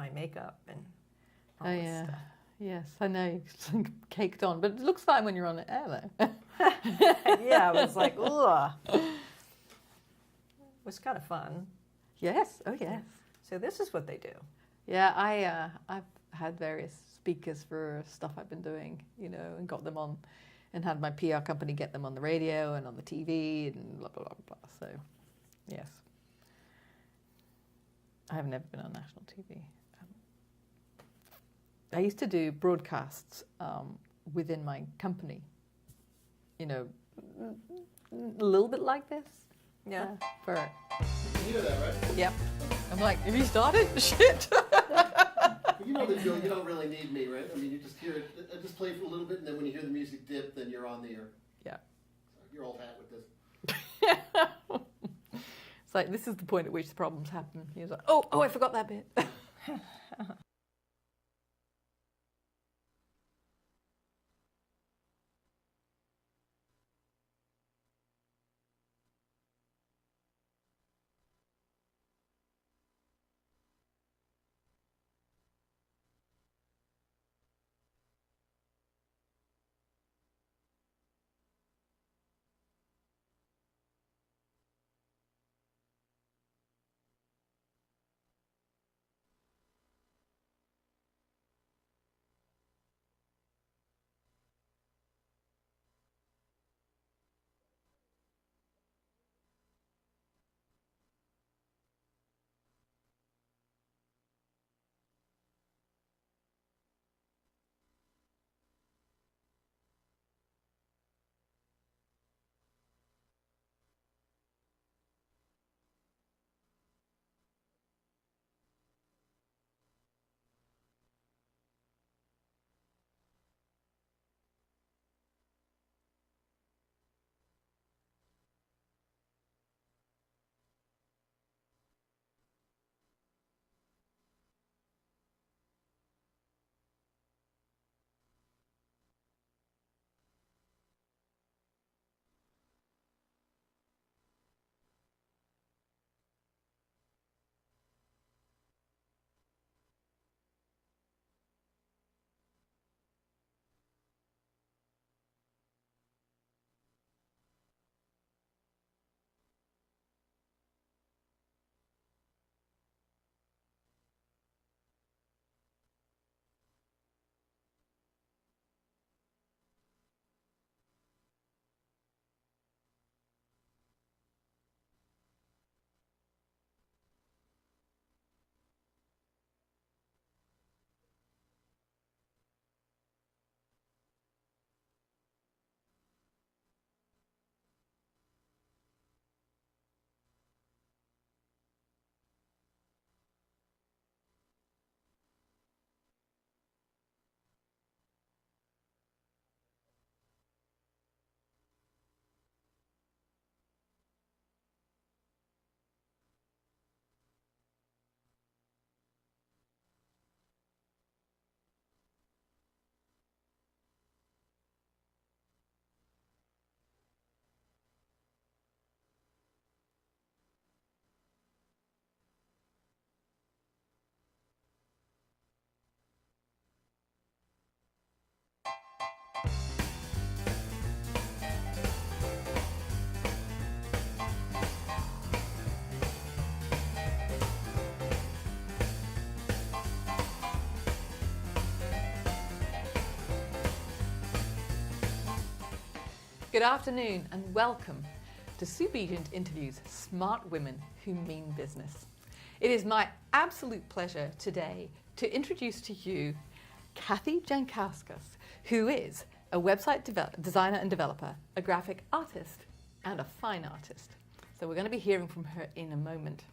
my makeup and all Oh this yeah. stuff. Yes, I know. It's like caked on, but it looks fine when you're on the air, though. Yeah, I was like, ugh. It was kind of fun. Yes. Oh yes. So this is what they do. Yeah, I've had various speakers for stuff I've been doing, and got them on, and had my PR company get them on the radio and on the TV and blah blah blah blah. So, yes, I have never been on national TV. I used to do broadcasts within my company, a little bit like this. Yeah. For You know that, right? yep. I'm like, have you started? Shit. You know the drill. You don't really need me, right? I mean, you just hear it. I just play for a little bit, and then when you hear the music dip, then you're on the air. Yeah. So you're old hat with this. It's like, this is the point at which the problems happen. He was like, oh, I forgot that bit. Good afternoon and welcome to Begent Interviews Smart Women Who Mean Business. It is my absolute pleasure today to introduce to you Kathie Jankauskas, who is a website designer and developer, a graphic artist, and a fine artist. So we're going to be hearing from her in a moment.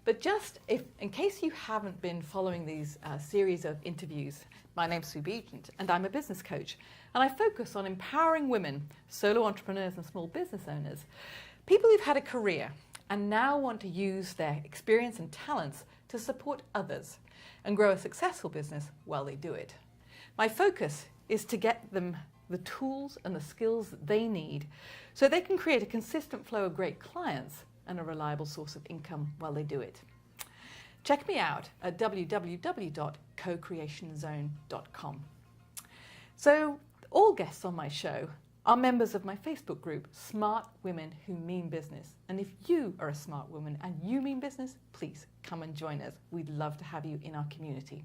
But just in case you haven't been following these series of interviews, my name's Sue Begent and I'm a business coach, and I focus on empowering women, solo entrepreneurs and small business owners, people who've had a career and now want to use their experience and talents to support others and grow a successful business while they do it. My focus is to get them the tools and the skills that they need so they can create a consistent flow of great clients and a reliable source of income while they do it. check me out at www.cocreationzone.com. So all guests on my show are members of my Facebook group, Smart Women Who Mean Business. And if you are a smart woman and you mean business, please come and join us. We'd love to have you in our community.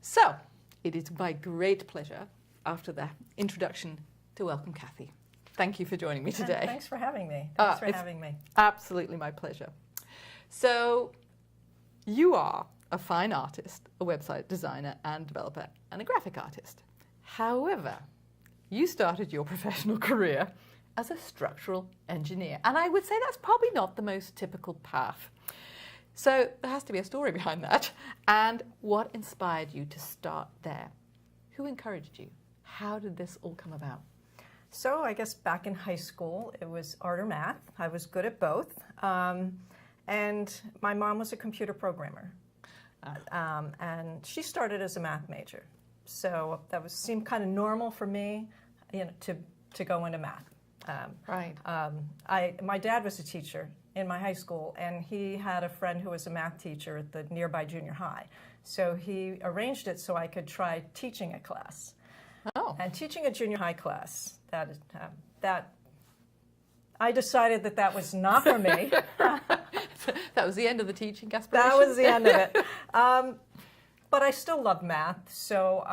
So it is my great pleasure, after the introduction, to welcome Kathie. Thank you for joining me today. And thanks for having me. Thanks for having me. Absolutely my pleasure. So you are a fine artist, a website designer and developer, and a graphic artist. However, you started your professional career as a structural engineer. And I would say that's probably not the most typical path. So there has to be a story behind that. And what inspired you to start there? Who encouraged you? How did this all come about? So I guess back in high school, it was art or math. I was good at both. And my mom was a computer programmer. And she started as a math major. So that seemed kind of normal for me, to go into math. Right. My dad was a teacher in my high school, and he had a friend who was a math teacher at the nearby junior high. So he arranged it so I could try teaching a class. Oh. And teaching a junior high class, that I decided that was not for me. That was the end of the teaching aspiration? That was the end of it. But I still loved math, so,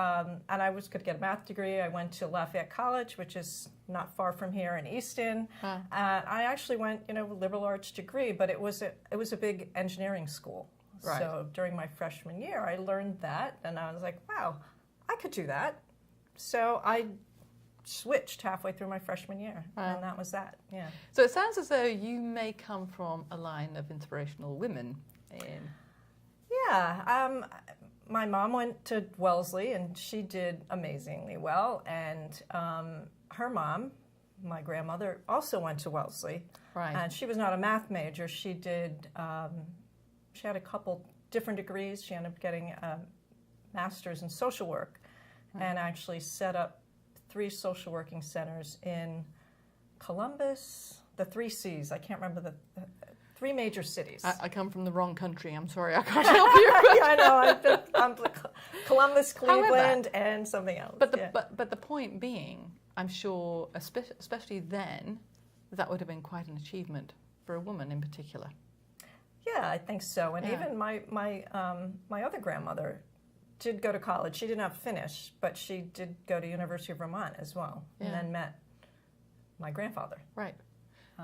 and I was going to get a math degree. I went to Lafayette College, which is not far from here in Easton. I actually went, liberal arts degree, but it was a big engineering school. Right. So during my freshman year, I learned that, and I was like, wow, I could do that. So I switched halfway through my freshman year, and that was that, yeah. So it sounds as though you may come from a line of inspirational women in... Yeah, my mom went to Wellesley, and she did amazingly well. And her mom, my grandmother, also went to Wellesley. Right. And she was not a math major. She did. She had a couple different degrees. She ended up getting a master's in social work, and actually set up 3 social working centers in Columbus, the 3 C's. I can't remember the 3 major cities. I come from the wrong country. I'm sorry, I can't help you. I know. I'm Columbus, Cleveland, and something else. But the point being, I'm sure, especially then, that would have been quite an achievement for a woman in particular. Yeah, I think so. And even my other grandmother did go to college. She did not finish, but she did go to University of Vermont as well, and then met my grandfather. Right.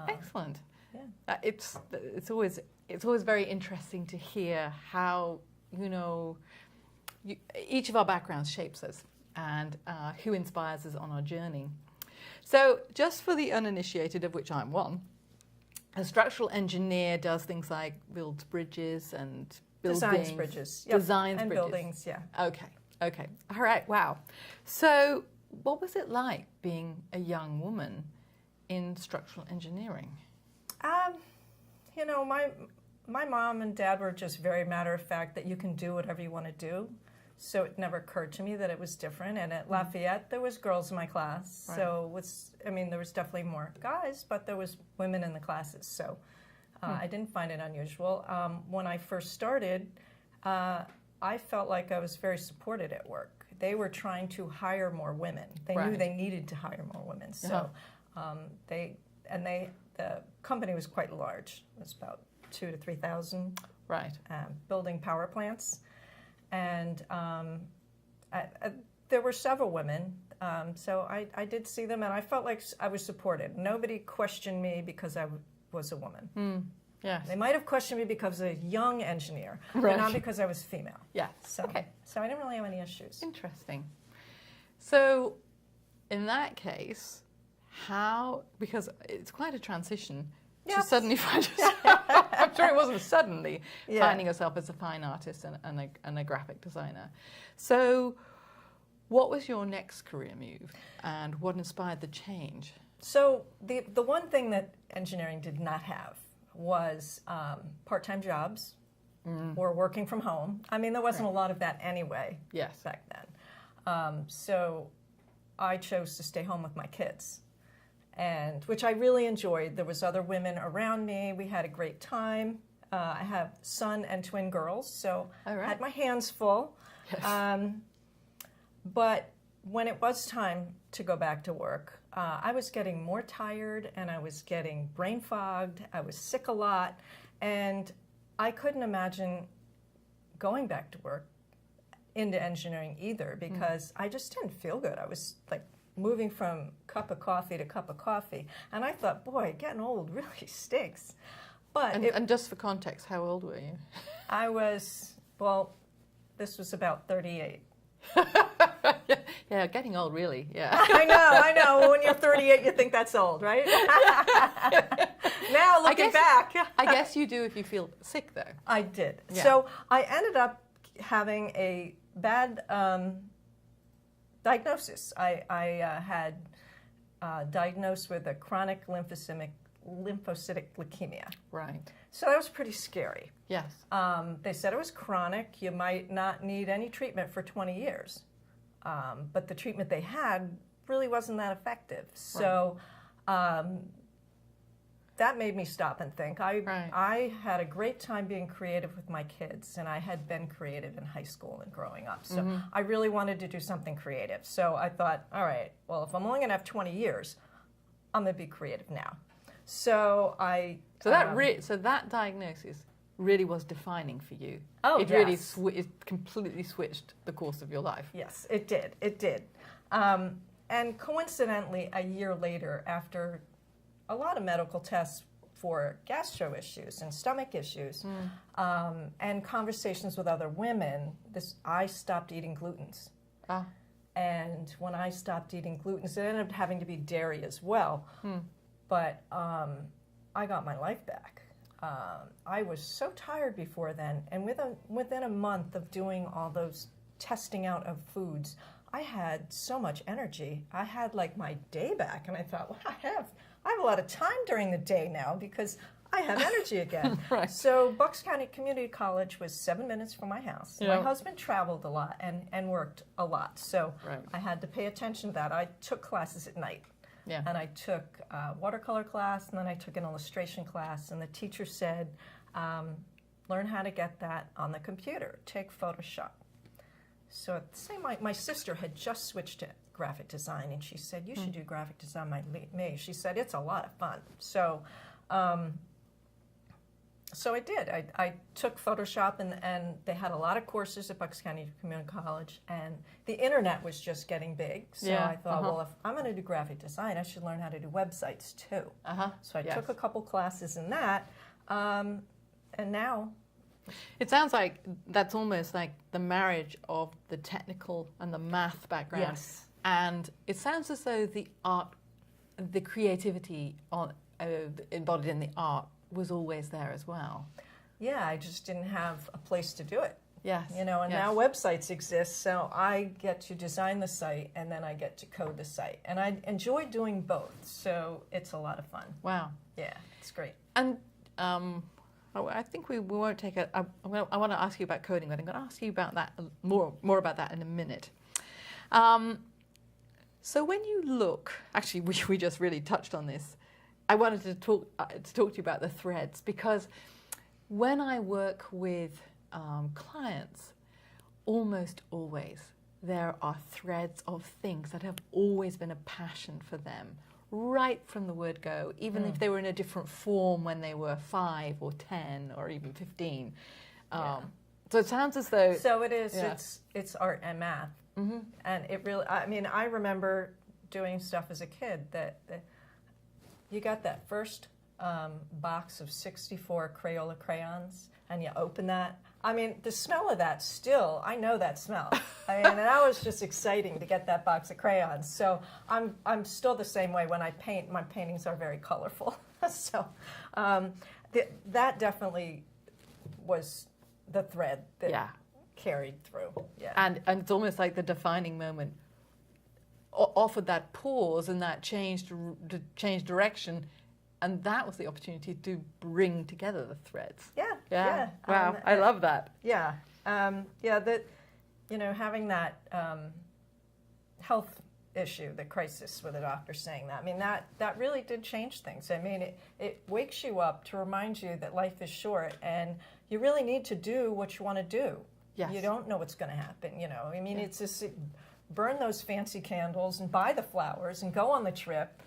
Excellent. Yeah. It's always very interesting to hear how each of our backgrounds shapes us and who inspires us on our journey. So, just for the uninitiated, of which I'm one, a structural engineer does things like builds bridges and buildings. Designs bridges. Designs and bridges. buildings. Yeah. Okay. All right. Wow. So, what was it like being a young woman in structural engineering? My mom and dad were just very matter of fact that you can do whatever you want to do. So it never occurred to me that it was different. And at Lafayette, there was girls in my class. Right. So there was definitely more guys, but there was women in the classes. So I didn't find it unusual. When I first started, I felt like I was very supported at work. They were trying to hire more women. They knew they needed to hire more women. So the company was quite large. It was about 2,000 to 3,000. Right. Building power plants. And there were several women. So I did see them, and I felt like I was supported. Nobody questioned me because I was a woman. Yes. They might have questioned me because I was a young engineer, but not because I was female. Yeah. So I didn't really have any issues. Interesting. So in that case, because it's quite a transition to suddenly find yourself, I'm sure it wasn't suddenly, finding yourself as a fine artist and a graphic designer. So what was your next career move, and what inspired the change? So the one thing that engineering did not have was part-time jobs or working from home. I mean, there wasn't a lot of that anyway back then. So I chose to stay home with my kids, which I really enjoyed. There was other women around me. We had a great time. I have son and twin girls, so All right. I had my hands full. Yes. But when it was time to go back to work, I was getting more tired and I was getting brain fogged. I was sick a lot, and I couldn't imagine going back to work into engineering either because I just didn't feel good. I was like moving from cup of coffee to cup of coffee, and I thought, boy, getting old really stinks. But And just for context, how old were you? I was, well, this was about 38. Yeah, getting old, really. Yeah. I know. When you're 38, you think that's old, right? Now, looking back. I guess you do if you feel sick, though. I did. Yeah. So I ended up having a bad diagnosis. I had diagnosed with a chronic lymphocytic leukemia. Right. So that was pretty scary. Yes. They said it was chronic. You might not need any treatment for 20 years. But the treatment they had really wasn't that effective. So that made me stop and think. I had a great time being creative with my kids, and I had been creative in high school and growing up. So I really wanted to do something creative. So I thought, all right, well, if I'm only going to have 20 years, I'm going to be creative now. So So that diagnosis really was defining for you. Oh, it yes. really it completely switched the course of your life. Yes, it did. It did. And coincidentally, a year later, after a lot of medical tests for gastro issues and stomach issues, and conversations with other women, I stopped eating glutens. Ah. And when I stopped eating glutens, it ended up having to be dairy as well. But I got my life back. I was so tired before then, and within a month of doing all those testing out of foods, I had so much energy. I had like my day back, and I thought, well, I have a lot of time during the day now because I have energy again. Right. So Bucks County Community College was 7 minutes from my house. Yeah. My husband traveled a lot and worked a lot, so Right. I had to pay attention to that. I took classes at night. Yeah. And I took a watercolor class, and then I took an illustration class, and the teacher said, learn how to get that on the computer. Take Photoshop. So at the same time, my sister had just switched to graphic design, and she said, you should do graphic design like me. She said, it's a lot of fun. So I did. I took Photoshop, and they had a lot of courses at Bucks County Community College, and the internet was just getting big. So Yeah, I thought, well, if I'm going to do graphic design, I should learn how to do websites too. So I took a couple classes in that, and now. It sounds like that's almost like the marriage of the technical and the math background. Yes. And it sounds as though the art, the creativity embodied in the art was always there as well. Yeah, I just didn't have a place to do it. Yes. And now websites exist, so I get to design the site, and then I get to code the site. And I enjoy doing both, so it's a lot of fun. Wow. Yeah, it's great. And I think we won't take I want to ask you about coding, but I'm going to ask you about that more about that in a minute. So when you look, actually, we just really touched on this. I wanted to talk to you about the threads, because when I work with clients, almost always there are threads of things that have always been a passion for them, right from the word go, even if they were in a different form when they were 5 or 10 or even 15. So it sounds as though... So it is, it's art and math. And it really, I mean, I remember doing stuff as a kid that you got that first box of 64 Crayola crayons, and you open that. I mean, the smell of that still, I know that smell. I mean, and that was just exciting to get that box of crayons. So I'm still the same way when I paint. My paintings are very colorful. So that definitely was the thread that carried through. Yeah. And it's almost like the defining moment offered that pause and that changed direction, and that was the opportunity to bring together the threads. Yeah. Wow, I love that. Yeah. That, having that health issue, the crisis with the doctor saying that. I mean, that really did change things. I mean, it wakes you up to remind you that life is short and you really need to do what you want to do. Yes. You don't know what's going to happen, you know. I mean, it's just burn those fancy candles and buy the flowers and go on the trip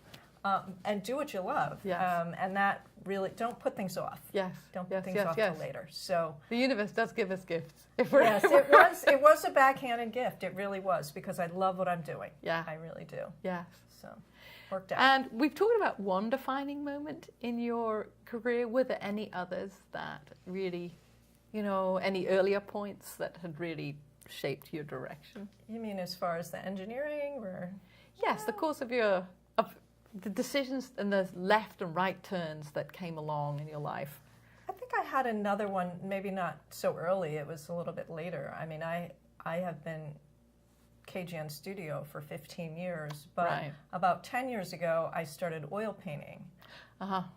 and do what you love. Yes. And that really, don't put things off. Yes. Don't put things off till later. So the universe does give us gifts. yes, it was a backhanded gift. It really was, because I love what I'm doing. Yeah. I really do. Yes. So worked out. And we've talked about one defining moment in your career. Were there any others that really, you know, any earlier points that had really shaped your direction? You mean as far as the engineering, or? Yes, the course of the decisions and the left and right turns that came along in your life. I think I had another one, maybe not so early, it was a little bit later. I mean, I have been KGN Studio for 15 years, but about 10 years ago, I started oil painting.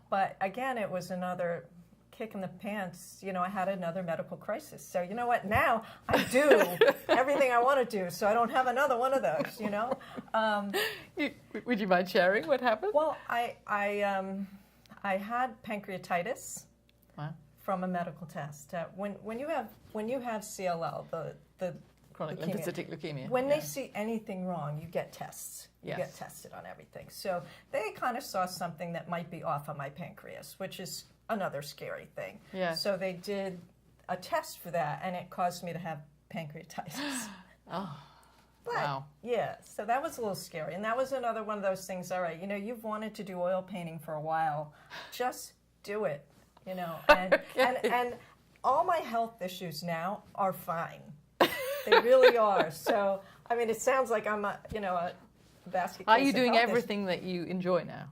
But again, it was another kick in the pants. You know, I had another medical crisis. So you know what? Now I do everything I want to do, so I don't have another one of those, you know? Would you mind sharing what happened? Well, I had pancreatitis. Wow. From a medical test. When you have CLL, the Chronic lymphocytic leukemia. When they see anything wrong, you get tests. You get tested on everything. So they kind of saw something that might be off on my pancreas, which is another scary thing. Yeah. So they did a test for that, and it caused me to have pancreatitis. Oh. But, wow. Yeah, so that was a little scary. And that was another one of those things, all right, you know, you've wanted to do oil painting for a while. Just do it, you know. And, and all my health issues now are fine. They really are. So, I mean, it sounds like I'm a basket case. Are you doing everything that you enjoy now?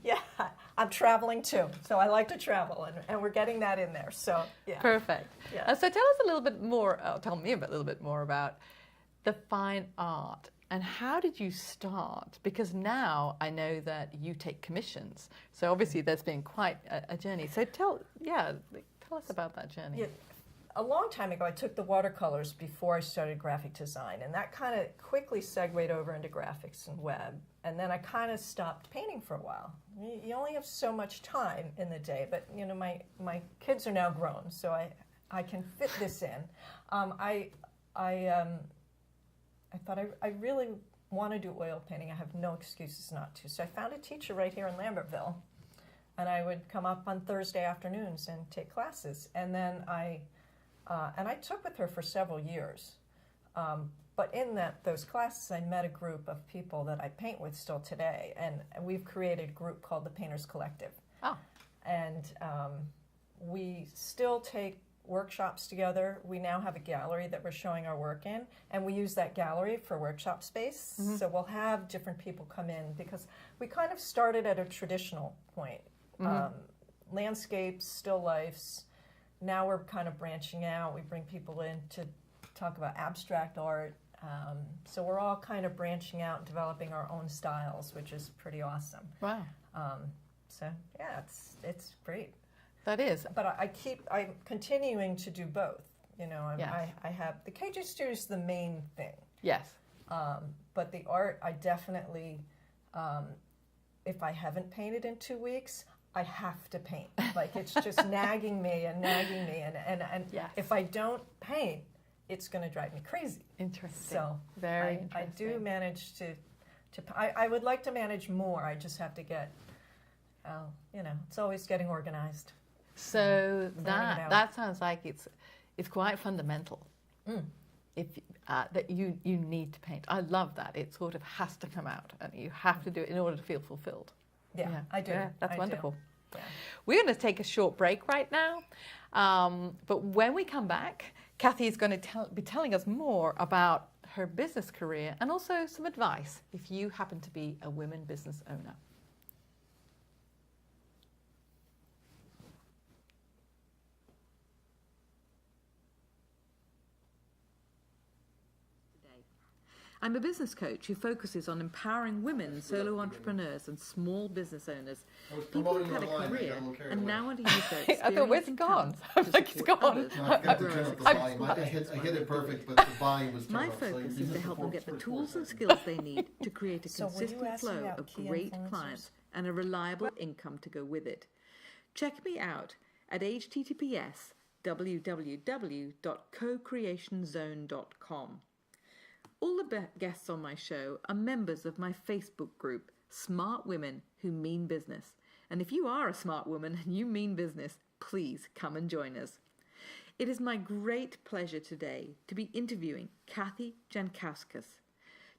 Yeah, I'm traveling too. So I like to travel, and we're getting that in there. So, yeah. Perfect. Yeah. So tell us a little bit more, tell me a little bit more about the fine art. And how did you start? Because now I know that you take commissions. So obviously there's been quite a journey. So tell us about that journey. Yeah. A long time ago, I took the watercolors before I started graphic design, and that kind of quickly segued over into graphics and web. And then I kind of stopped painting for a while. You only have so much time in the day, but you know, my kids are now grown, so I can fit this in. I thought I really want to do oil painting. I have no excuses not to. So I found a teacher right here in Lambertville, and I would come up on Thursday afternoons and take classes. And then I took with her for several years. But in those classes, I met a group of people that I paint with still today, and we've created a group called the Painters Collective. Oh. And we still take workshops together. We now have a gallery that we're showing our work in, and we use that gallery for workshop space. Mm-hmm. So we'll have different people come in, because we kind of started at a traditional point. Mm-hmm. Landscapes, still lifes. Now we're kind of branching out. We bring people in to talk about abstract art. So we're all kind of branching out and developing our own styles, which is pretty awesome. Wow. So yeah, it's great. That is. But I'm continuing to do both. You know, yes. I have, the KG Studio is the main thing. Yes. But the art, I definitely, if I haven't painted in 2 weeks, I have to paint. Like, it's just nagging me. And yes. If I don't paint, it's going to drive me crazy. Interesting. So very interesting. I do manage to I would like to manage more. I just have to get, it's always getting organized. So that sounds like it's quite fundamental. Mm. If that you need to paint. I love that. It sort of has to come out, and you have to do it in order to feel fulfilled. Yeah, I do. Yeah, that's wonderful. Yeah. We're going to take a short break right now, but when we come back, Kathie is going to be telling us more about her business career and also some advice if you happen to be a women business owner. I'm a business coach who focuses on empowering women, solo entrepreneurs and small business owners, I was people promoting who've had a online, I career got a little carried and away. now want to use their experience I thought, where's it and gone? talent Like, to it's support gone. others No, I forgot to grow turn as up the a volume. I hit it perfect, but the volume was turned My up. So you focus is missed to the help them get the 44 tools and seconds. skills they need to create a So will you consistent ask me flow about of key great influencers? clients and a reliable income to go with it. Check me out at https://www.cocreationzone.com. All the guests on my show are members of my Facebook group, Smart Women Who Mean Business. And if you are a smart woman and you mean business, please come and join us. It is my great pleasure today to be interviewing Kathie Jankauskas.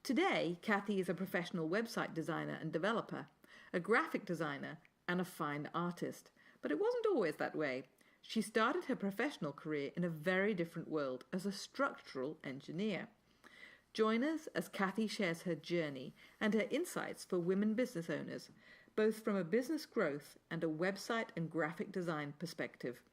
Today, Kathie is a professional website designer and developer, a graphic designer, and a fine artist. But it wasn't always that way. She started her professional career in a very different world as a structural engineer. Join us as Kathie shares her journey and her insights for women business owners, both from a business growth and a website and graphic design perspective.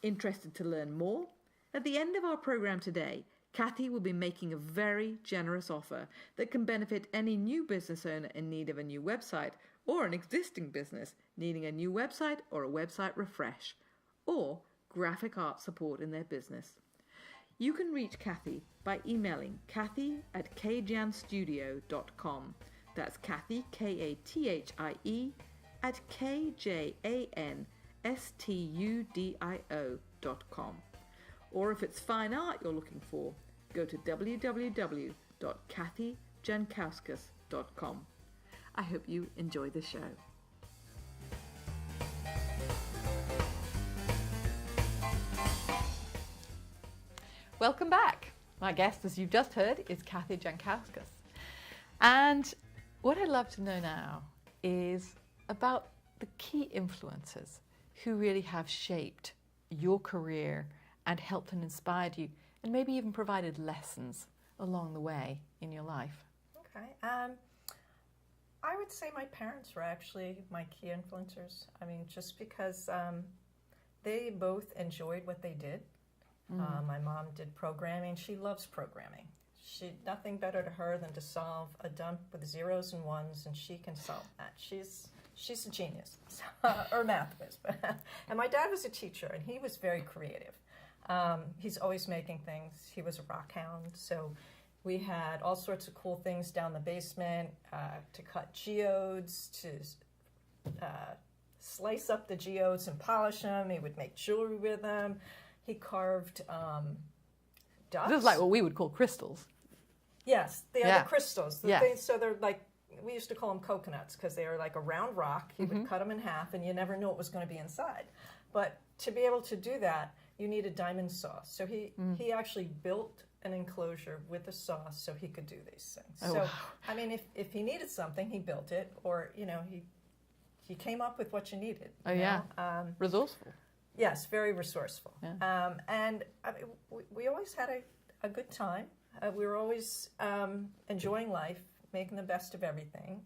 Interested to learn more? At the end of our program today, Kathie will be making a very generous offer that can benefit any new business owner in need of a new website, or an existing business needing a new website or a website refresh, or graphic art support in their business. You can reach Kathie by emailing kathie@kjanstudio.com. That's Kathie, Kathie, at kjanstudio.com. Or if it's fine art you're looking for, go to www.kathiejankauskas.com. I hope you enjoy the show. Welcome back. My guest, as you've just heard, is Kathie Jankauskas. And what I'd love to know now is about the key influencers who really have shaped your career and helped and inspired you, and maybe even provided lessons along the way in your life. Okay. I would say my parents were actually my key influencers. I mean, just because they both enjoyed what they did. My mom did programming. She loves programming. Nothing better to her than to solve a dump with zeros and ones, and she can solve that. She's a genius, or math whiz. And my dad was a teacher, and he was very creative. He's always making things. He was a rock hound, so we had all sorts of cool things down the basement, to cut geodes, to slice up the geodes and polish them. He would make jewelry with them. He carved ducks. This is like what we would call crystals. Yes, they are the crystals. The Yeah. things, so they're like, we used to call them coconuts because they are like a round rock. He would cut them in half, and you never knew what was going to be inside. But to be able to do that, you need a diamond saw. So he actually built an enclosure with a saw so he could do these things. Oh, so, wow. I mean, if he needed something, he built it, or, he came up with what you needed. Oh, you yeah. know? Resourceful. Yes, very resourceful. Yeah. And I mean, we always had a good time. We were always enjoying life, making the best of everything.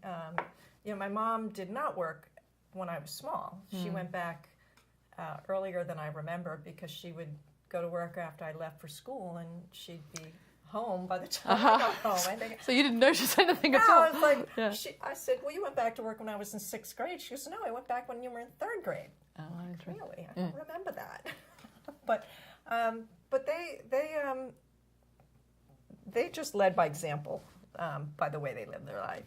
My mom did not work when I was small. She went back earlier than I remember because she would go to work after I left for school, and she'd be home by the time I got home. So you didn't notice anything at No, all? I was like, Yeah. I said, well, you went back to work when I was in 6th grade. She goes, no, I went back when you were in 3rd grade. Oh, interesting. Really, I don't remember that. but they just led by example, by the way they lived their life.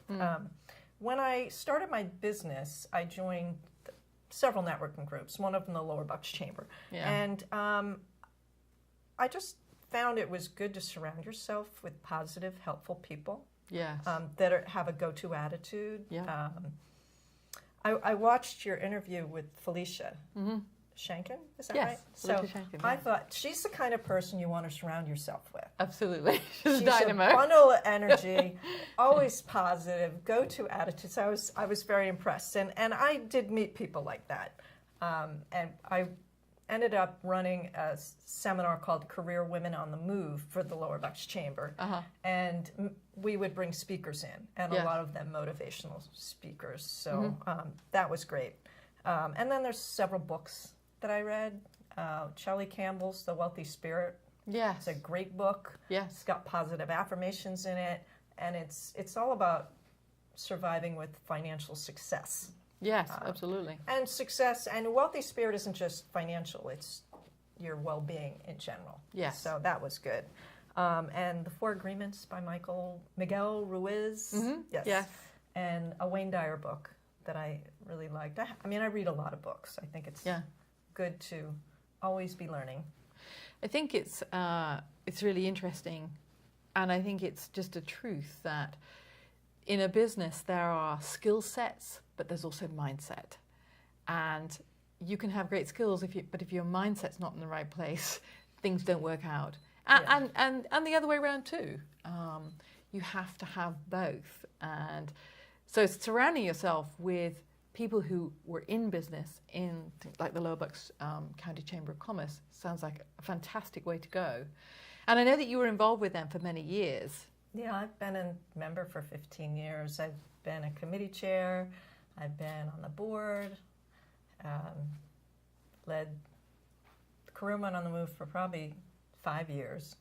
When I started my business, I joined several networking groups. One of them, the Lower Bucks Chamber, and I just found it was good to surround yourself with positive, helpful people. Yes. That have a go-to attitude. Yeah. I watched your interview with Felicia Shankin, is that Yes, right? Felicia So Shankin, I yeah. thought she's the kind of person you want to surround yourself with. Absolutely. She's She's dynamo. a bundle of energy, always positive, go-to attitudes. I was very impressed, and I did meet people like that, and I ended up running a seminar called Career Women on the Move for the Lower Bucks Chamber, and we would bring speakers in, and a lot of them motivational speakers. So that was great. And then there's several books that I read. Shelley Campbell's The Wealthy Spirit. Yes. It's a great book. Yes. It's got positive affirmations in it. and it's all about surviving with financial success. Yes, absolutely. And success and a wealthy spirit isn't just financial; it's your well-being in general. Yes. So that was good. And the Four Agreements by Miguel Ruiz. Yes. Yes. And a Wayne Dyer book that I really liked. I mean, I read a lot of books. I think it's good to always be learning. I think it's really interesting, and I think it's just a truth that in a business there are skill sets, but there's also mindset. And you can have great skills but if your mindset's not in the right place, things don't work out. And the other way around too. You have to have both. And so surrounding yourself with people who were in business in like the Lower Bucks County Chamber of Commerce sounds like a fantastic way to go. And I know that you were involved with them for many years. Yeah, I've been a member for 15 years. I've been a committee chair. I've been on the board. Led Career on the Move for probably 5 years.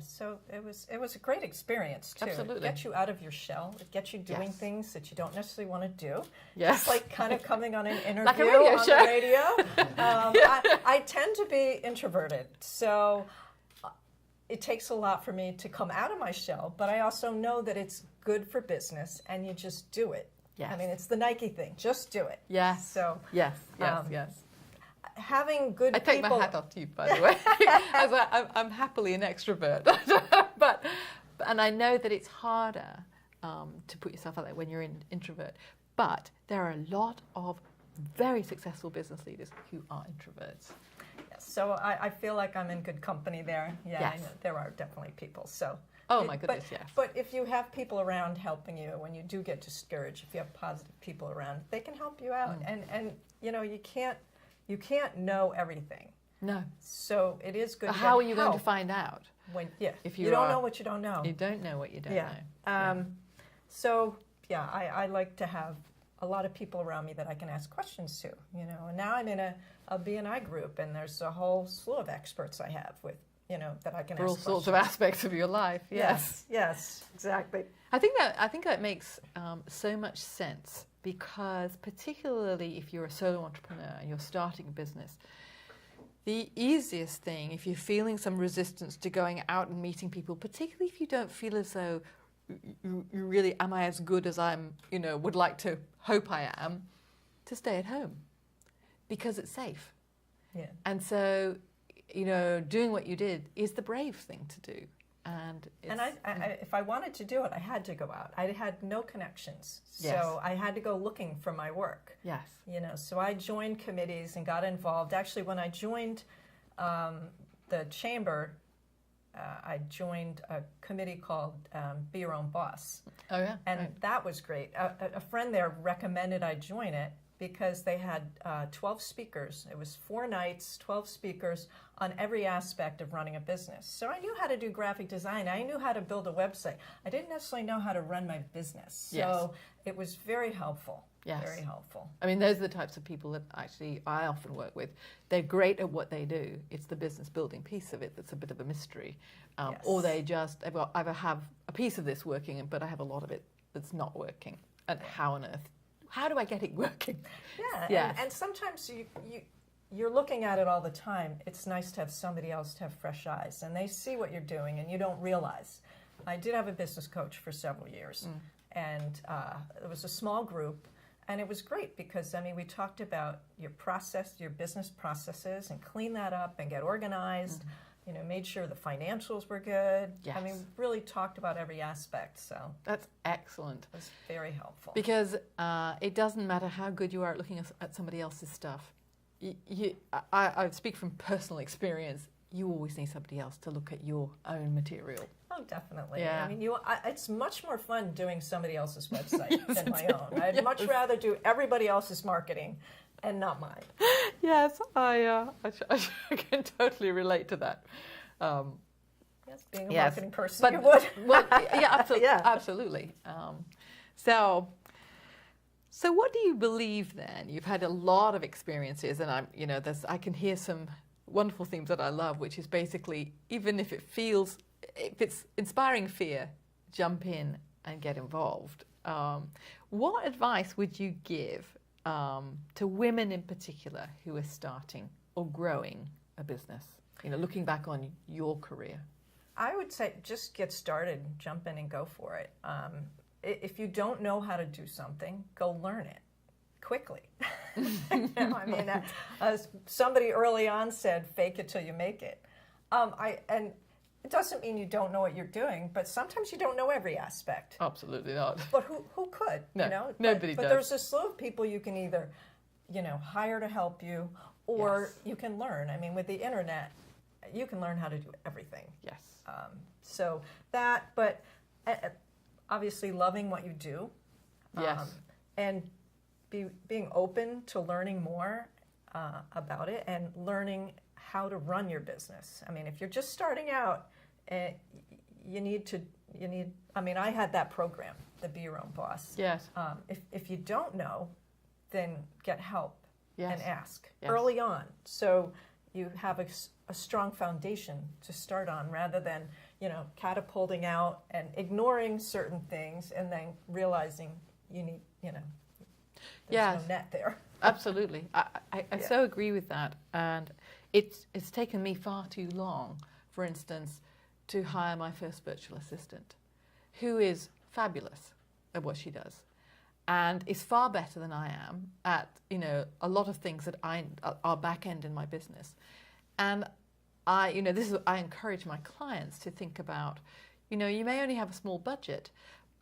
So it was a great experience too. Absolutely. It gets you out of your shell. It gets you doing Yes. things that you don't necessarily want to do. Yes. It's like kind of coming on an interview Like a radio on show. the radio. I tend to be introverted, so it takes a lot for me to come out of my shell, but I also know that it's good for business and you just do it. Yes. I mean, it's the Nike thing. Just do it. Yes. So Yes. having good I take people. my hat off to you, by the way. As I'm happily an extrovert, and I know that it's harder to put yourself out there when you're an introvert. But there are a lot of very successful business leaders who are introverts. So I feel like I'm in good company there. Yeah, Yes. I know there are definitely people. So. Oh my goodness, but, yes. But if you have people around helping you, when you do get discouraged, if you have positive people around, they can help you out. And you know, you can't know everything. No. So it is good. How to are you going to help find out? when if you don't know what you don't know? You don't know what you don't Yeah. know. So yeah, I like to have a lot of people around me that I can ask questions to. You know, and now I'm in a B&I group, and there's a whole slew of experts I have with. You know, that I can For ask all sorts questions. of aspects of your life. Yes, exactly. I think that makes so much sense, because particularly if you're a solo entrepreneur and you're starting a business, the easiest thing, if you're feeling some resistance to going out and meeting people, particularly if you don't feel as though you really am I as good as I'm, would like to hope I am, to stay at home, because it's safe. Yeah. And so, doing what you did is the brave thing to do. And if I wanted to do it, I had to go out. I had no connections, so Yes. I had to go looking for my work. yes. So I joined committees and got involved. Actually, when I joined the chamber, I joined a committee called Be Your Own Boss. Oh yeah. And right. that was great. A friend there recommended I join it because they had 12 speakers. It was 4 nights, 12 speakers on every aspect of running a business. So I knew how to do graphic design. I knew how to build a website. I didn't necessarily know how to run my business. So Yes. it was very helpful. Yes. Very helpful. I mean, those are the types of people that actually I often work with. They're great at what they do. It's the business building piece of it that's a bit of a mystery. Yes. Or they just either have a piece of this working, but I have a lot of it that's not working. And how do I get it working? Yeah. Yes. And sometimes you're looking at it all the time. It's nice to have somebody else to have fresh eyes, and they see what you're doing, and you don't realize. I did have a business coach for several years, and it was a small group. And it was great because, we talked about your business processes, and clean that up and get organized, made sure the financials were good. Yes. Really talked about every aspect. So That's excellent. it was very helpful. Because it doesn't matter how good you are at looking at somebody else's stuff. I speak from personal experience. You always need somebody else to look at your own material. Oh, definitely. Yeah. It's much more fun doing somebody else's website than my own. I'd much rather do everybody else's marketing and not mine. Yes, I can totally relate to that. Yes, being a Yes. marketing person, But you would. well, yeah, absolutely. Yeah. Absolutely. So what do you believe then? You've had a lot of experiences, and I can hear some wonderful themes that I love, which is basically, even if it's inspiring fear, jump in and get involved. What advice would you give to women in particular who are starting or growing a business? You know, looking back on your career. I would say just get started, jump in and go for it. If you don't know how to do something, go learn it quickly. You know, I mean, as somebody early on said, fake it till you make it. And it doesn't mean you don't know what you're doing, but sometimes you don't know every aspect. Absolutely not. But who could? No, you know? nobody but does. There's a slew of people you can either, you know, hire to help you, or Yes. you can learn. I mean, with the internet, you can learn how to do everything. Yes. So that, but obviously loving what you do. Yes. And being open to learning more about it and learning how to run your business. I mean, if you're just starting out, you need, I mean, I had that program, the Be Your Own Boss. Yes. If you don't know, then get help Yes. and ask Yes. early on. So you have a strong foundation to start on rather than, you know, catapulting out and ignoring certain things and then realizing you need, you know, there's no net there. Absolutely. I so agree with that. And it's taken me far too long, for instance, to hire my first virtual assistant, who is fabulous at what she does and is far better than I am at, you know, a lot of things that are back end in my business. And I encourage my clients to think about, you know, you may only have a small budget,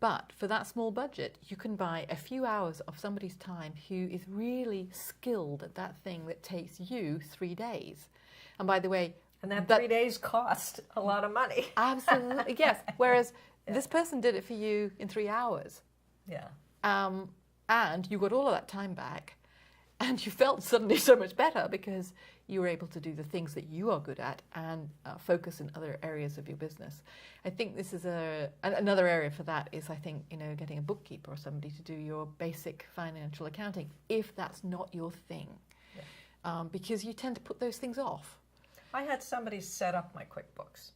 but for that small budget, you can buy a few hours of somebody's time who is really skilled at that thing that takes you 3 days. And by the way, and that 3 days cost a lot of money. Absolutely, yes. Whereas this person did it for you in 3 hours. Yeah. And you got all of that time back, and you felt suddenly so much better because you were able to do the things that you are good at and focus in other areas of your business. I think this is another area for that is, I think, you know, getting a bookkeeper or somebody to do your basic financial accounting, if that's not your thing, because you tend to put those things off. I had somebody set up my QuickBooks.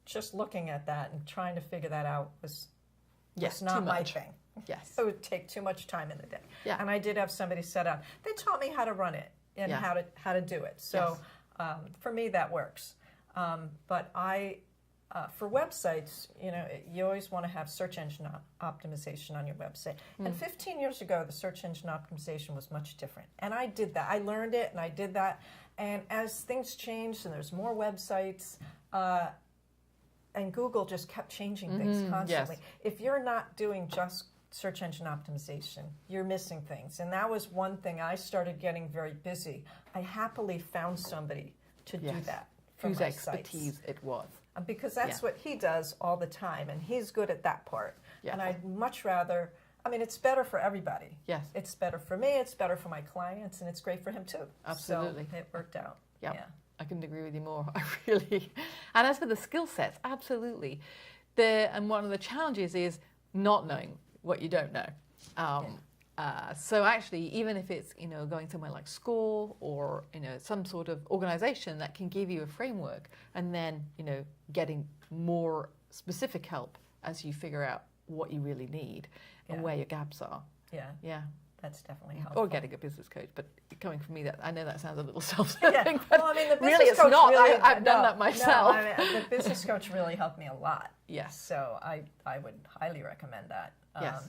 Just looking at that and trying to figure that out was not my thing. Yes. It would take too much time in the day. Yeah. And I did have somebody set up. They taught me how to run it and how to do it. So for me, that works. But for websites, you know, you always want to have search engine optimization on your website. And 15 years ago, the search engine optimization was much different. And I did that. I learned it and I did that. And as things changed and there's more websites, and Google just kept changing things constantly. Yes. If you're not doing just search engine optimization, you're missing things. And that was one thing. I started getting very busy. I happily found somebody to do that for whose my expertise sites. it was. Because that's what he does all the time, and he's good at that part. Yeah. And I'd much rather, I mean, it's better for everybody. Yes. It's better for me, it's better for my clients, and it's great for him too. Absolutely. So it worked out. Yep. Yeah. I couldn't agree with you more. I really. And as for the skill sets, absolutely. And one of the challenges is not knowing what you don't know. So actually, even if it's, you know, going somewhere like school or, you know, some sort of organization that can give you a framework, and then, you know, getting more specific help as you figure out what you really need and where your gaps are. Yeah. Yeah. That's definitely helpful. Or getting a business coach, but coming from me, that I know that sounds a little self-serving, but well, I mean, the business really it's coach not. Really, I've done that myself. No, I mean, the business coach really helped me a lot. Yes. So I would highly recommend that. Yes.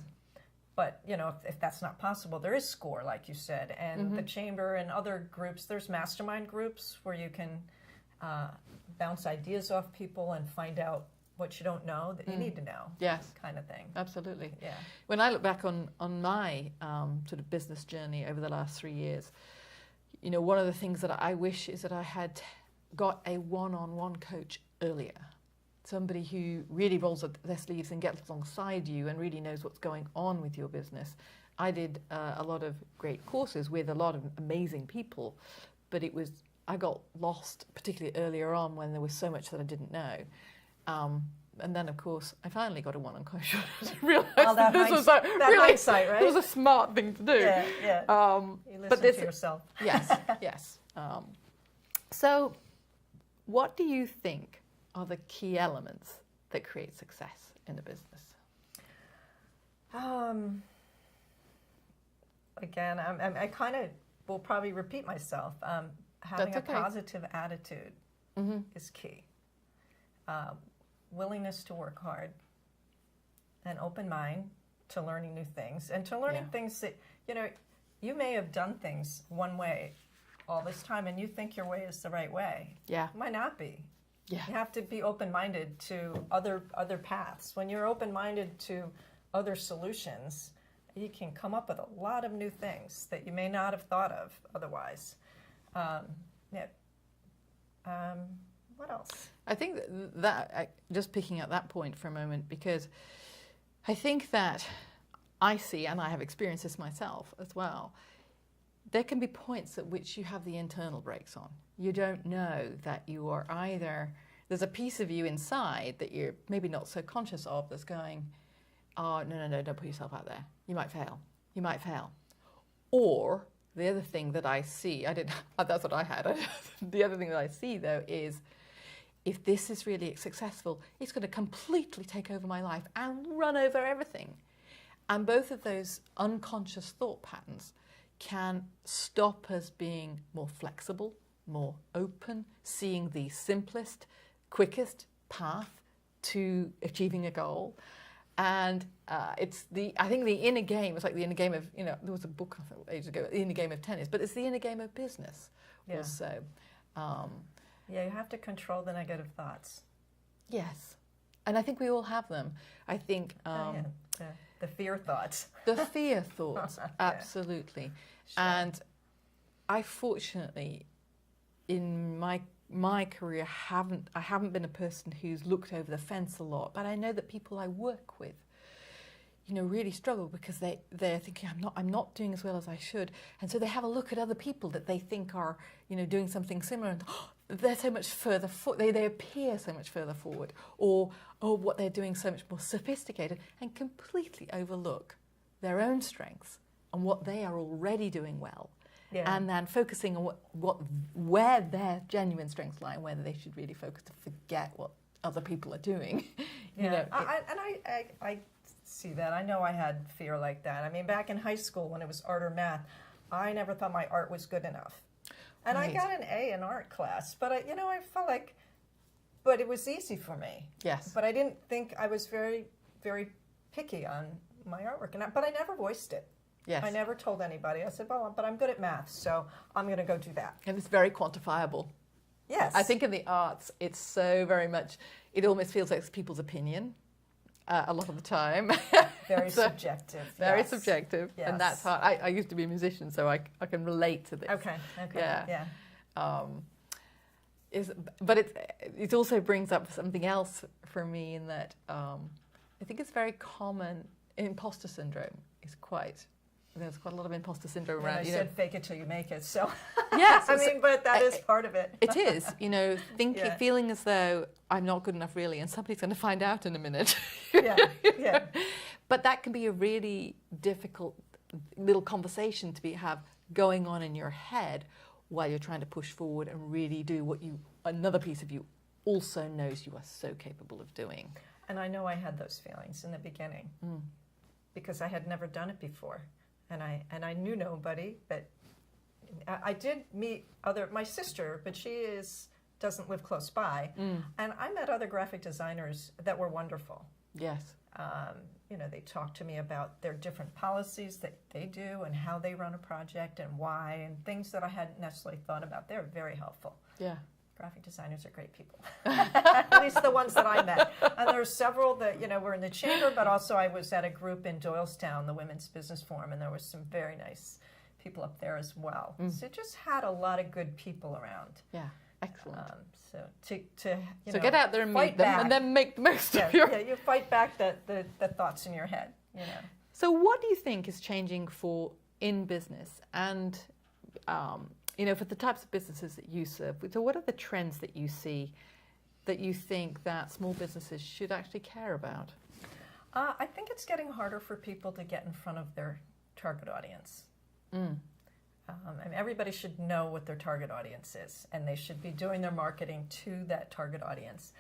But, you know, if that's not possible, there is SCORE, like you said, and the chamber and other groups. There's mastermind groups where you can bounce ideas off people and find out what you don't know that you need to know. Yes. Kind of thing. Absolutely. Yeah. When I look back on my sort of business journey over the last 3 years, you know, one of the things that I wish is that I had got a one-on-one coach earlier. Somebody who really rolls up their sleeves and gets alongside you and really knows what's going on with your business. I did a lot of great courses with a lot of amazing people, but I got lost, particularly earlier on when there was so much that I didn't know. And then, of course, I finally got a one-on-one coach. I realised that this was hindsight, right? It was a smart thing to do. Yeah, yeah. You listen to yourself. Yes, yes. So, what do you think are the key elements that creates success in a business? Again, I kind of will probably repeat myself. Having That's a okay. positive attitude is key. Willingness to work hard, an open mind to learning new things, and to learning things that, you may have done things one way all this time and you think your way is the right way. Yeah. It might not be. Yeah. You have to be open-minded to other paths. When you're open-minded to other solutions, you can come up with a lot of new things that you may not have thought of otherwise. What else? I think just picking up that point for a moment, because I think that I see, and I have experienced this myself as well, there can be points at which you have the internal brakes on. You don't know that you are either, there's a piece of you inside that you're maybe not so conscious of that's going, oh, no, don't put yourself out there. You might fail. Or the other thing that I see, that's what I had. The other thing that I see though is, if this is really successful, it's going to completely take over my life and run over everything. And both of those unconscious thought patterns can stop us being more flexible, more open, seeing the simplest, quickest path to achieving a goal. And I think the inner game, it's like the inner game of, there was a book ages ago, the inner game of tennis, but it's the inner game of business also. Yeah, you have to control the negative thoughts. Yes. And I think we all have them. I think... The fear thoughts. The fear thoughts, absolutely. Sure. And I fortunately, in my career, I haven't been a person who's looked over the fence a lot, but I know that people I work with, really struggle because they're thinking, I'm not doing as well as I should. And so they have a look at other people that they think are, doing something similar, and they're so much further forward, they appear so much further forward, or what they're doing so much more sophisticated, and completely overlook their own strengths and what they are already doing well. Yeah. And then focusing on where their genuine strengths lie and where they should really focus to forget what other people are doing. I see that. I know I had fear like that. I mean, back in high school when it was art or math, I never thought my art was good enough. And I got an A in art class, but I felt like, but it was easy for me. Yes. But I didn't think, I was very, very picky on my artwork, but I never voiced it. Yes. I never told anybody. I said, well, but I'm good at math, so I'm going to go do that. And it's very quantifiable. Yes. I think in the arts, it's so very much, it almost feels like it's people's opinion a lot of the time. Very subjective. Very subjective. Yes. And that's hard. I used to be a musician, so I can relate to this. Okay. Yeah. But it also brings up something else for me in that I think it's very common. Imposter syndrome is there's quite a lot of imposter syndrome around. I said fake it till you make it, so yes, but that is part of it. It is, feeling as though I'm not good enough really, and somebody's going to find out in a minute. Yeah. But that can be a really difficult little conversation to have going on in your head while you're trying to push forward and really do what another piece of you also knows you are so capable of doing. And I know I had those feelings in the beginning because I had never done it before. And I knew nobody, but I did meet my sister, but she doesn't live close by. And I met other graphic designers that were wonderful. Yes. They talked to me about their different policies that they do and how they run a project and why, and things that I hadn't necessarily thought about. They're very helpful. Yeah. Graphic designers are great people, at least the ones that I met. And there were several that, were in the chamber, but also I was at a group in Doylestown, the Women's Business Forum, and there was some very nice people up there as well. So it just had a lot of good people around. Yeah, excellent. So to get out there and meet them back. And then make the most of your... Yeah, you fight back the thoughts in your head, So what do you think is changing in business and... for the types of businesses that you serve, so what are the trends that you see that you think that small businesses should actually care about? I think it's getting harder for people to get in front of their target audience. And everybody should know what their target audience is, and they should be doing their marketing to that target audience.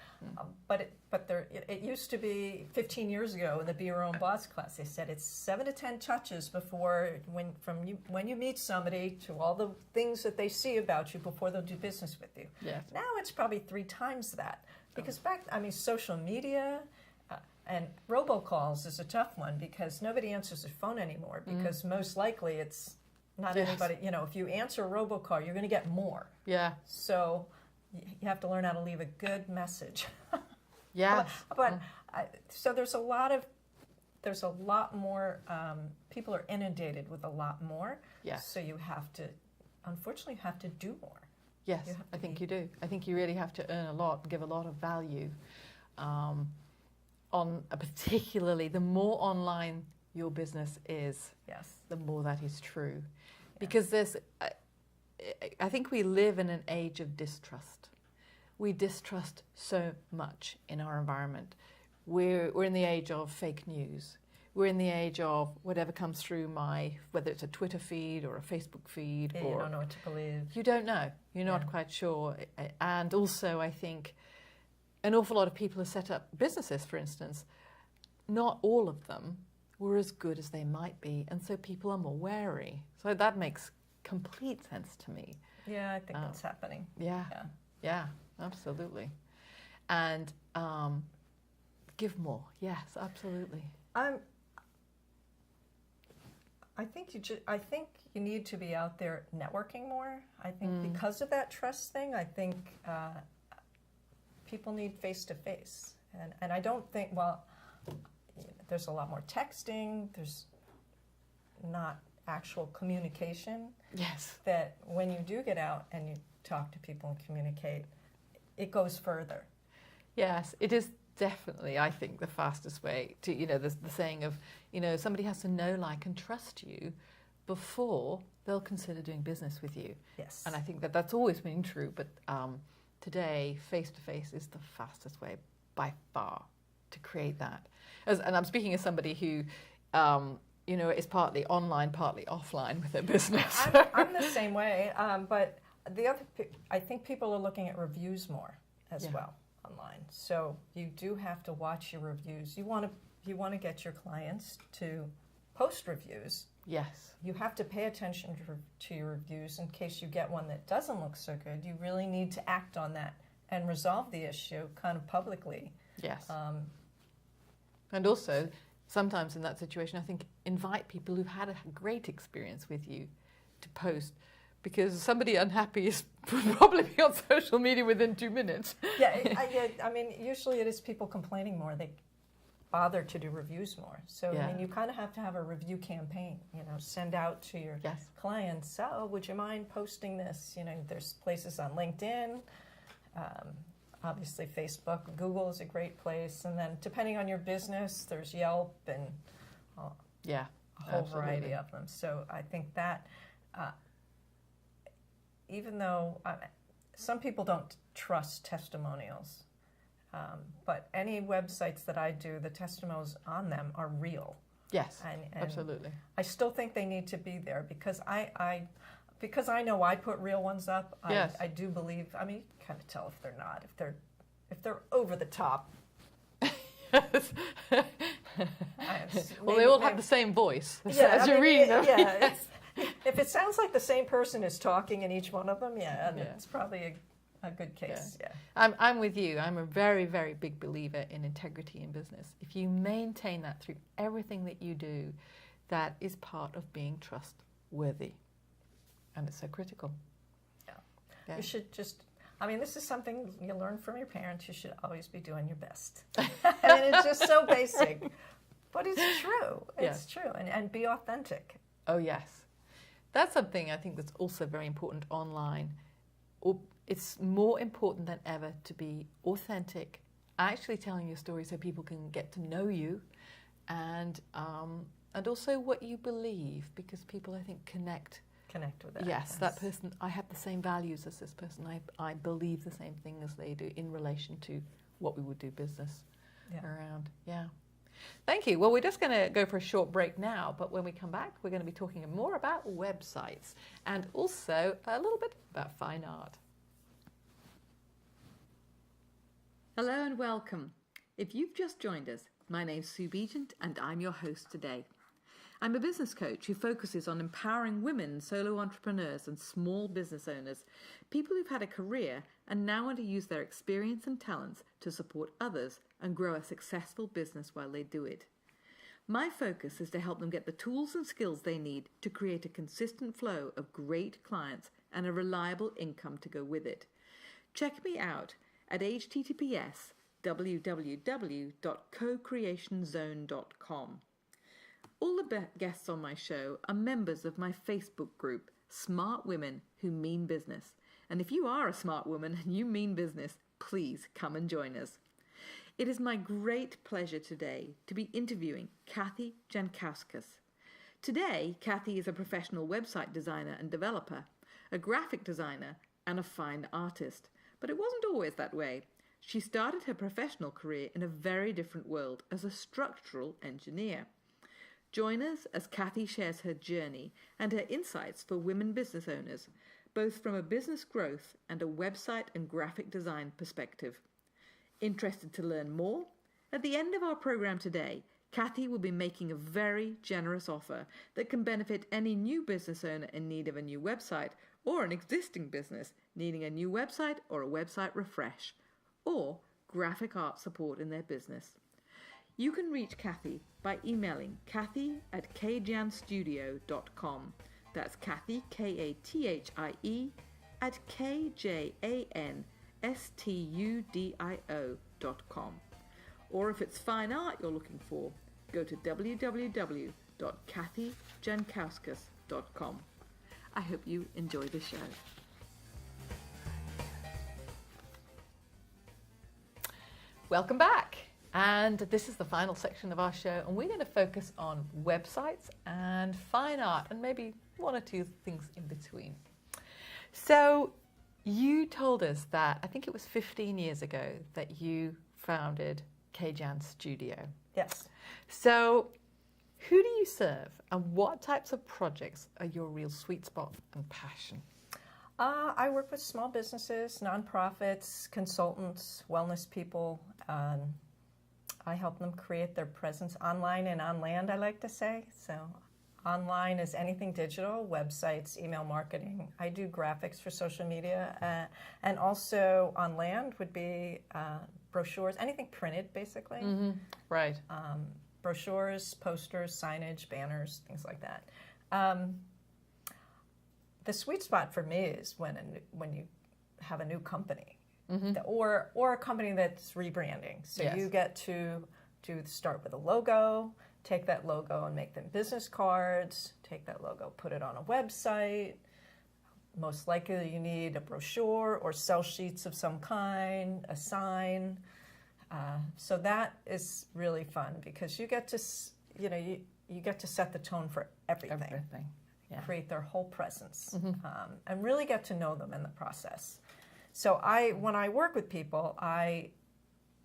It used to be 15 years ago in the Be Your Own Boss class. They said it's 7 to 10 touches before when you meet somebody to all the things that they see about you before they'll do business with you. Yes. Now it's probably 3 times that, because social media. And robocalls is a tough one because nobody answers their phone anymore because most likely it's not anybody. If you answer a robocall, you're going to get more. Yeah. So you have to learn how to leave a good message. Yeah. So there's a lot more. People are inundated with a lot more. Yes. So you have to, unfortunately, do more. Yes, I think you do. I think you really have to earn a lot, give a lot of value. Particularly the more online your business is, the more that is true. Because I think we live in an age of distrust. We distrust so much in our environment. We're in the age of fake news. We're in the age of whatever comes through whether it's a Twitter feed or a Facebook feed. Yeah, you don't know what to believe. You don't know. You're not quite sure. And also, I think an awful lot of people have set up businesses, for instance. Not all of them were as good as they might be, and so people are more wary. So that makes complete sense to me. Yeah, I think that's happening. Yeah, absolutely. And give more. Yes, absolutely. I think you need to be out there networking more. I think because of that trust thing, I think people need face-to-face. And I don't think, there's a lot more texting, there's not actual communication. Yes. That when you do get out and you talk to people and communicate, it goes further. Yes, it is definitely, I think, the fastest way to, the saying of, somebody has to know, like, and trust you before they'll consider doing business with you. Yes. And I think that's always been true, but today, face-to-face is the fastest way by far to create that. And I'm speaking as somebody who, is partly online, partly offline with their business. I'm the same way, but I think people are looking at reviews more as well online. So you do have to watch your reviews. You want to get your clients to post reviews. Yes. You have to pay attention to your reviews in case you get one that doesn't look so good. You really need to act on that and resolve the issue kind of publicly. Yes. And also, sometimes in that situation, I think invite people who've had a great experience with you to post, because somebody unhappy is probably be on social media within 2 minutes. I mean, usually it is people complaining more. They bother to do reviews more. So, I mean, you kind of have to have a review campaign, send out to your clients, would you mind posting this? There's places on LinkedIn, obviously Facebook, Google is a great place. And then depending on your business, there's Yelp and a whole variety of them. So I think that even though some people don't trust testimonials, but any websites that I do, the testimonials on them are real. Yes, and absolutely. I still think they need to be there because because I know I put real ones up. I do believe. I mean, you can kind of tell if they're not. If they're over the top. Yes. They all have the same voice as you're reading them. Yeah. If it sounds like the same person is talking in each one of them, it's probably a good case. Yeah. I'm with you. I'm a very, very big believer in integrity in business. If you maintain that through everything that you do, that is part of being trustworthy. And it's so critical. Yeah. You should just, this is something you learn from your parents. You should always be doing your best. It's just so basic. But it's true. It's true. And be authentic. Oh, yes. That's something I think that's also very important online. It's more important than ever to be authentic, actually telling your story so people can get to know you, and also what you believe, because people, I think, connect with that. Yes, that person, I have the same values as this person. I believe the same thing as they do in relation to what we would do business around. Yeah. Thank you. Well, we're just going to go for a short break now, but when we come back, we're going to be talking more about websites and also a little bit about fine art. Hello and welcome. If you've just joined us, my name's Sue Begent and I'm your host today. I'm a business coach who focuses on empowering women, solo entrepreneurs and small business owners, people who've had a career and now want to use their experience and talents to support others and grow a successful business while they do it. My focus is to help them get the tools and skills they need to create a consistent flow of great clients and a reliable income to go with it. Check me out at https://www.cocreationzone.com. All the guests on my show are members of my Facebook group, Smart Women Who Mean Business. And if you are a smart woman and you mean business, please come and join us. It is my great pleasure today to be interviewing Kathie Jankauskas. Today, Kathie is a professional website designer and developer, a graphic designer, and a fine artist. But it wasn't always that way. She started her professional career in a very different world as a structural engineer. Join us as Kathie shares her journey and her insights for women business owners, both from a business growth and a website and graphic design perspective. Interested to learn more? At the end of our program today, Kathie will be making a very generous offer that can benefit any new business owner in need of a new website or an existing business needing a new website or a website refresh or graphic art support in their business. You can reach Kathie by emailing Kathie@kjanstudio.com. That's Kathie, Kathie, @kjanstudio.com. Or if it's fine art you're looking for, go to www.kathiejankauskas.com. I hope you enjoy the show. Welcome back. And this is the final section of our show, and we're going to focus on websites and fine art and maybe one or two things in between. So you told us that, I think it was 15 years ago, that you founded Kjan Studio. Yes. So who do you serve and what types of projects are your real sweet spot and passion? I work with small businesses, nonprofits, consultants, wellness people. I help them create their presence online and on land, I like to say. So online is anything digital, websites, email marketing. I do graphics for social media. And also on land would be brochures, anything printed, basically. Mm-hmm. Right. Brochures, posters, signage, banners, things like that. The sweet spot for me is when you have a new company. Mm-hmm. or a company that's rebranding. So yes. You get to start with a logo, take that logo and make them business cards, take that logo, put it on a website. Most likely you need a brochure or sell sheets of some kind, a sign. So that is really fun because you get to, you get to set the tone for everything. Yeah. Create their whole presence, mm-hmm. And really get to know them in the process. So when I work with people, I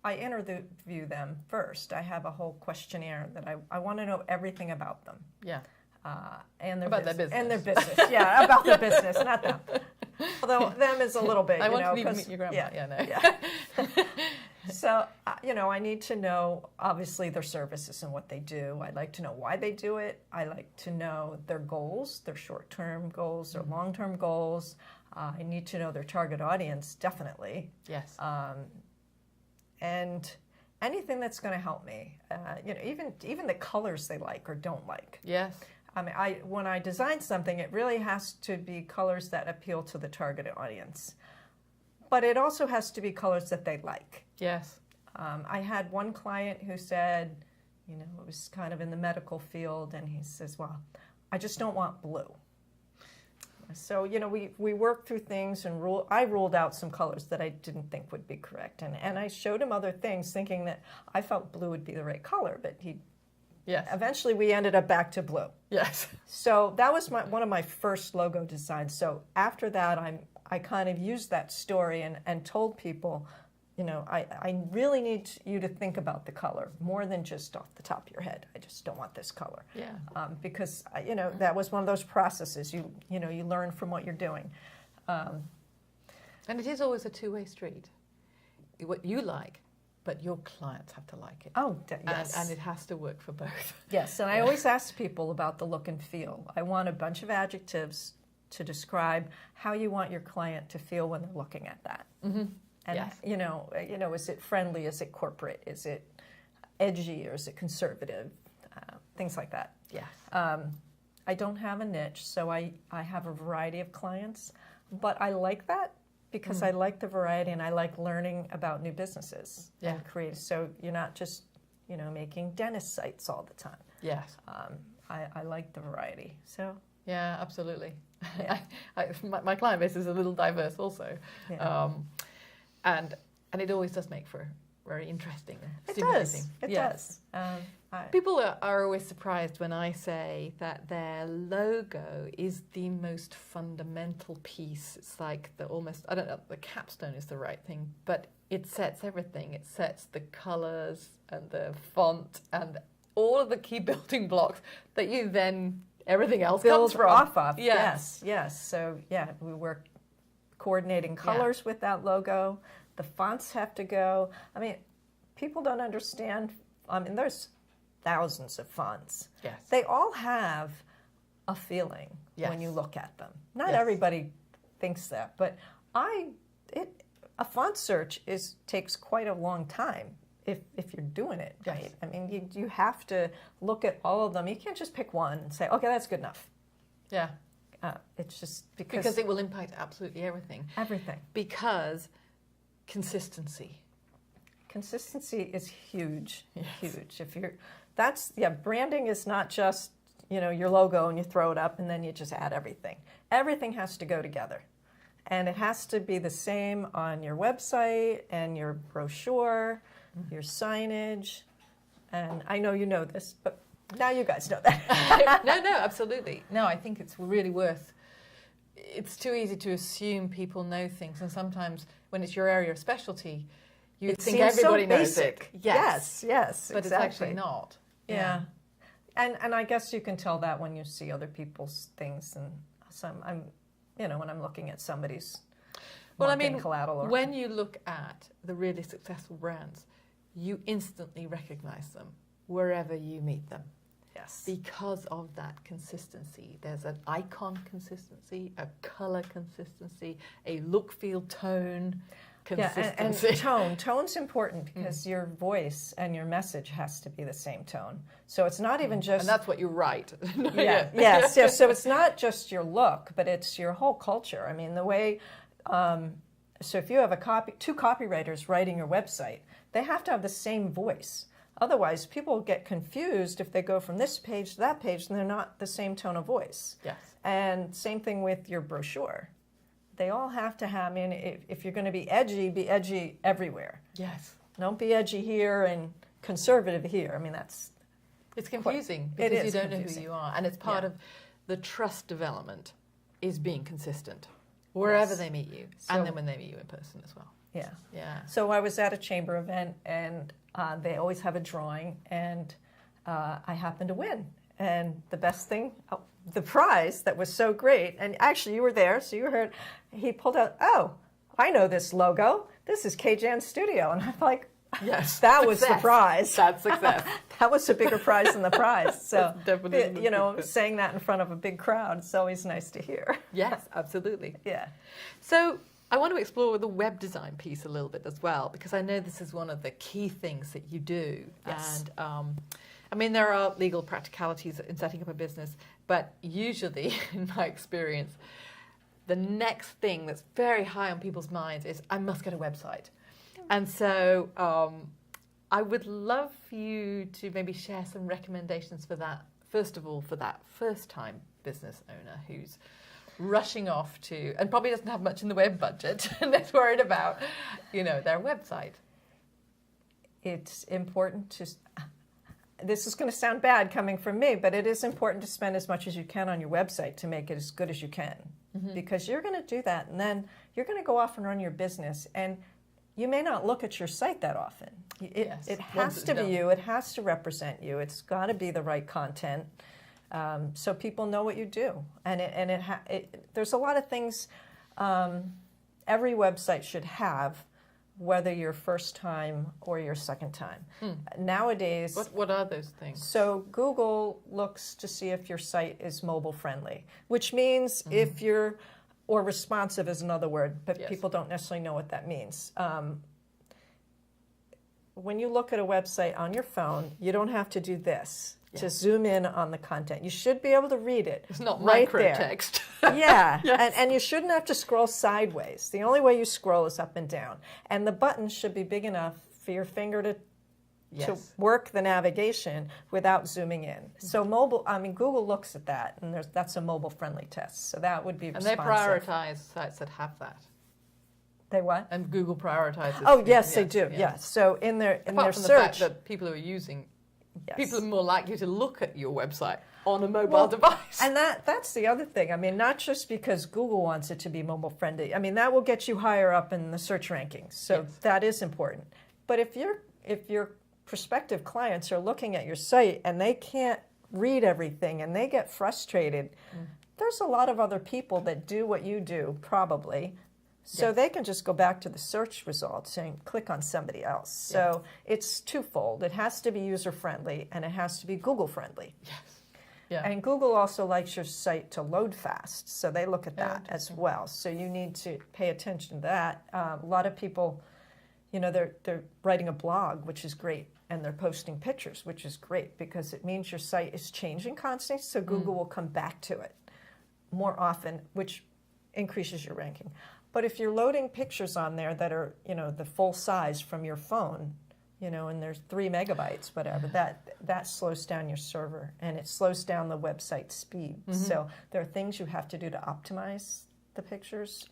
interview them first. I have a whole questionnaire that I want to know everything about them. Yeah. And their about their business. And their business. Yeah, about their business, not them. Although them is a little bit, I want to meet your grandma. Yeah, no. Yeah. So, I need to know, obviously, their services and what they do. I like to know why they do it. I like to know their goals, their short-term goals, their long-term goals. I need to know their target audience, definitely. Yes. And anything that's going to help me. Even the colors they like or don't like. Yes. I mean, when I design something, it really has to be colors that appeal to the target audience. But it also has to be colors that they like. Yes. I had one client who said, it was kind of in the medical field, and he says, well, I just don't want blue. So, we worked through things and I ruled out some colors that I didn't think would be correct. And I showed him other things thinking that I felt blue would be the right color, but yes. Eventually we ended up back to blue. Yes. So that was one of my first logo designs. So after that, I kind of used that story and told people, I really need you to think about the color more than just off the top of your head. I just don't want this color. Yeah. Because, that was one of those processes. You learn from what you're doing. And it is always a two-way street. What you like, but your clients have to like it. Oh, yes. And it has to work for both. Yes, and I always ask people about the look and feel. I want a bunch of adjectives to describe how you want your client to feel when they're looking at that. Mm-hmm. And yes. Is it friendly? Is it corporate? Is it edgy or is it conservative? Things like that. Yes. I don't have a niche, so I have a variety of clients, but I like that because I like the variety and I like learning about new businesses and create. So you're not just making dentist sites all the time. Yes. I like the variety. So yeah, absolutely. Yeah. My client base is a little diverse also. Yeah. And it always does make for very interesting and It stimulating. does. It Yes. does. People are always surprised when I say that their logo is the most fundamental piece. It's like I don't know, the capstone is the right thing, but it sets everything. It sets the colours and the font and all of the key building blocks that you then, everything else build comes from. off of. Yes. Yes. So we work coordinating colors with that logo. The fonts have to go. I mean, people don't understand. There's thousands of fonts. Yes. They all have a feeling when you look at them. Not everybody thinks that, but a font search takes quite a long time if you're doing it right. I mean, you have to look at all of them. You can't just pick one and say, okay, that's good enough. Yeah. It's just because it will impact absolutely everything. Everything. Because consistency. Consistency is huge. Yes. Huge. Branding is not just, your logo and you throw it up and then you just add everything. Everything has to go together. And it has to be the same on your website and your brochure, your signage. And I know you know this, but now you guys know that. No, absolutely. No, I think it's really it's too easy to assume people know things. And sometimes when it's your area of specialty, you think everybody knows it. Yes, but exactly. It's actually not. Yeah. And I guess you can tell that when you see other people's things and when I'm looking at somebody's collateral. When you look at the really successful brands, you instantly recognize them wherever you meet them. Yes. Because of that consistency. There's an icon consistency, a color consistency, a look, feel, tone consistency. And tone's important because your voice and your message has to be the same tone. So it's not even just... And that's what you write. Yes. So it's not just your look, but it's your whole culture. I mean, the way... so if you have two copywriters writing your website, they have to have the same voice. Otherwise, people get confused if they go from this page to that page and they're not the same tone of voice. Yes. And same thing with your brochure. They all have to have, if you're going to be edgy everywhere. Yes. Don't be edgy here and conservative here. It's confusing because you don't know who you are. And it's part of the trust development is being consistent wherever they meet you and then when they meet you in person as well. Yeah. Yeah. So I was at a chamber event and they always have a drawing and I happened to win. And the best thing, the prize that was so great, and actually you were there, so you heard, he pulled out, I know this logo. This is KJan's studio. And I'm like, yes, that was the prize. That's success. That was a bigger prize than the prize. So, definitely saying that in front of a big crowd, it's always nice to hear. Yes, absolutely. Yeah. So I want to explore the web design piece a little bit as well, because I know this is one of the key things that you do. Yes. And there are legal practicalities in setting up a business, but usually, in my experience, the next thing that's very high on people's minds is, I must get a website. And so I would love for you to maybe share some recommendations for that, first of all, for that first-time business owner who's rushing off to, and probably doesn't have much in the way of budget, and is worried about, their website. It's important to... This is going to sound bad coming from me, but it is important to spend as much as you can on your website to make it as good as you can. Mm-hmm. Because you're going to do that, and then you're going to go off and run your business, and you may not look at your site that often. Yes. It has to be you. It has to represent you. It's got to be the right content, so people know what you do. And there's a lot of things every website should have, whether you're first time or your second time. Nowadays, What are those things? so Google looks to see if your site is mobile friendly, which means if you're, or responsive is another word, but Yes. people don't necessarily know what that means. When you look at a website on your phone, you don't have to do this to zoom in on the content. You should be able to read it. It's not right micro there. text. Yeah, Yes. and you shouldn't have to scroll sideways. The only way you scroll is up and down. And the buttons should be big enough for your finger to Yes. work the navigation without zooming in. So Google looks at that, and that's a mobile-friendly test. So that would be And they responsive. prioritize sites that have that. They what? And Google prioritizes. Oh, yes, they do. Yes. So in their Apart from the search, fact that people who are using, yes. people are more likely to look at your website on a mobile Well, device. And that's the other thing. I mean, not just because Google wants it to be mobile friendly. I mean, that will get you higher up in the search rankings. So Yes. that is important. But if your prospective clients are looking at your site and they can't read everything and they get frustrated, there's a lot of other people that do what you do, probably. So Yes. they can just go back to the search results and click on somebody else. So it's twofold. It has to be user friendly and it has to be Google friendly. Yes. Yeah. And Google also likes your site to load fast, so they look at Oh, that as well. So you need to pay attention to that. A lot of people, they're writing a blog, which is great, and they're posting pictures, which is great because it means your site is changing constantly. So Google will come back to it more often, which increases your ranking. But if you're loading pictures on there that are, the full size from your phone, and there's 3 megabytes, whatever, that slows down your server and it slows down the website speed. So there are things you have to do to optimize the pictures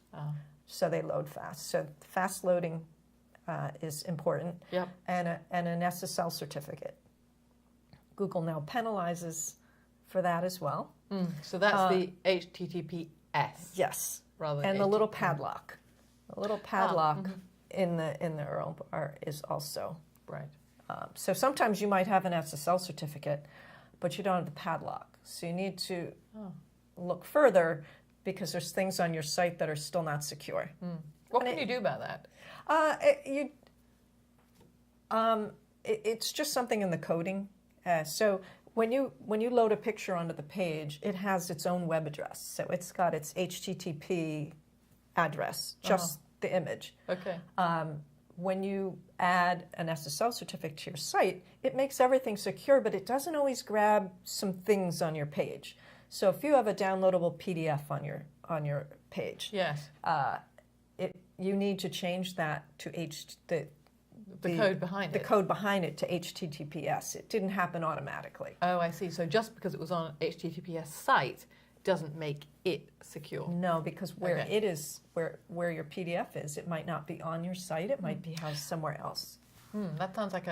so they load fast. So fast loading is important. Yep. And an SSL certificate. Google now penalizes for that as well. So that's the HTTPS. Yes. Rather than And the little HTTP. padlock. The little padlock in the URL bar is also. Right. So sometimes you might have an SSL certificate, but you don't have the padlock. So you need to look further because there's things on your site that are still not secure. What can you do about that? It's just something in the coding. So when you load a picture onto the page, it has its own web address. So it's got its HTTP address, just the image. Okay. When you add an SSL certificate to your site, it makes everything secure, but it doesn't always grab some things on your page. So if you have a downloadable PDF on your page, Yes. you need to change that to The code behind the it. code behind it to HTTPS. It didn't happen automatically. Oh, I see. So just because it was on an HTTPS site doesn't make it secure. No, because where Okay. it is, where your PDF is, it might not be on your site. It might be housed somewhere else. That sounds like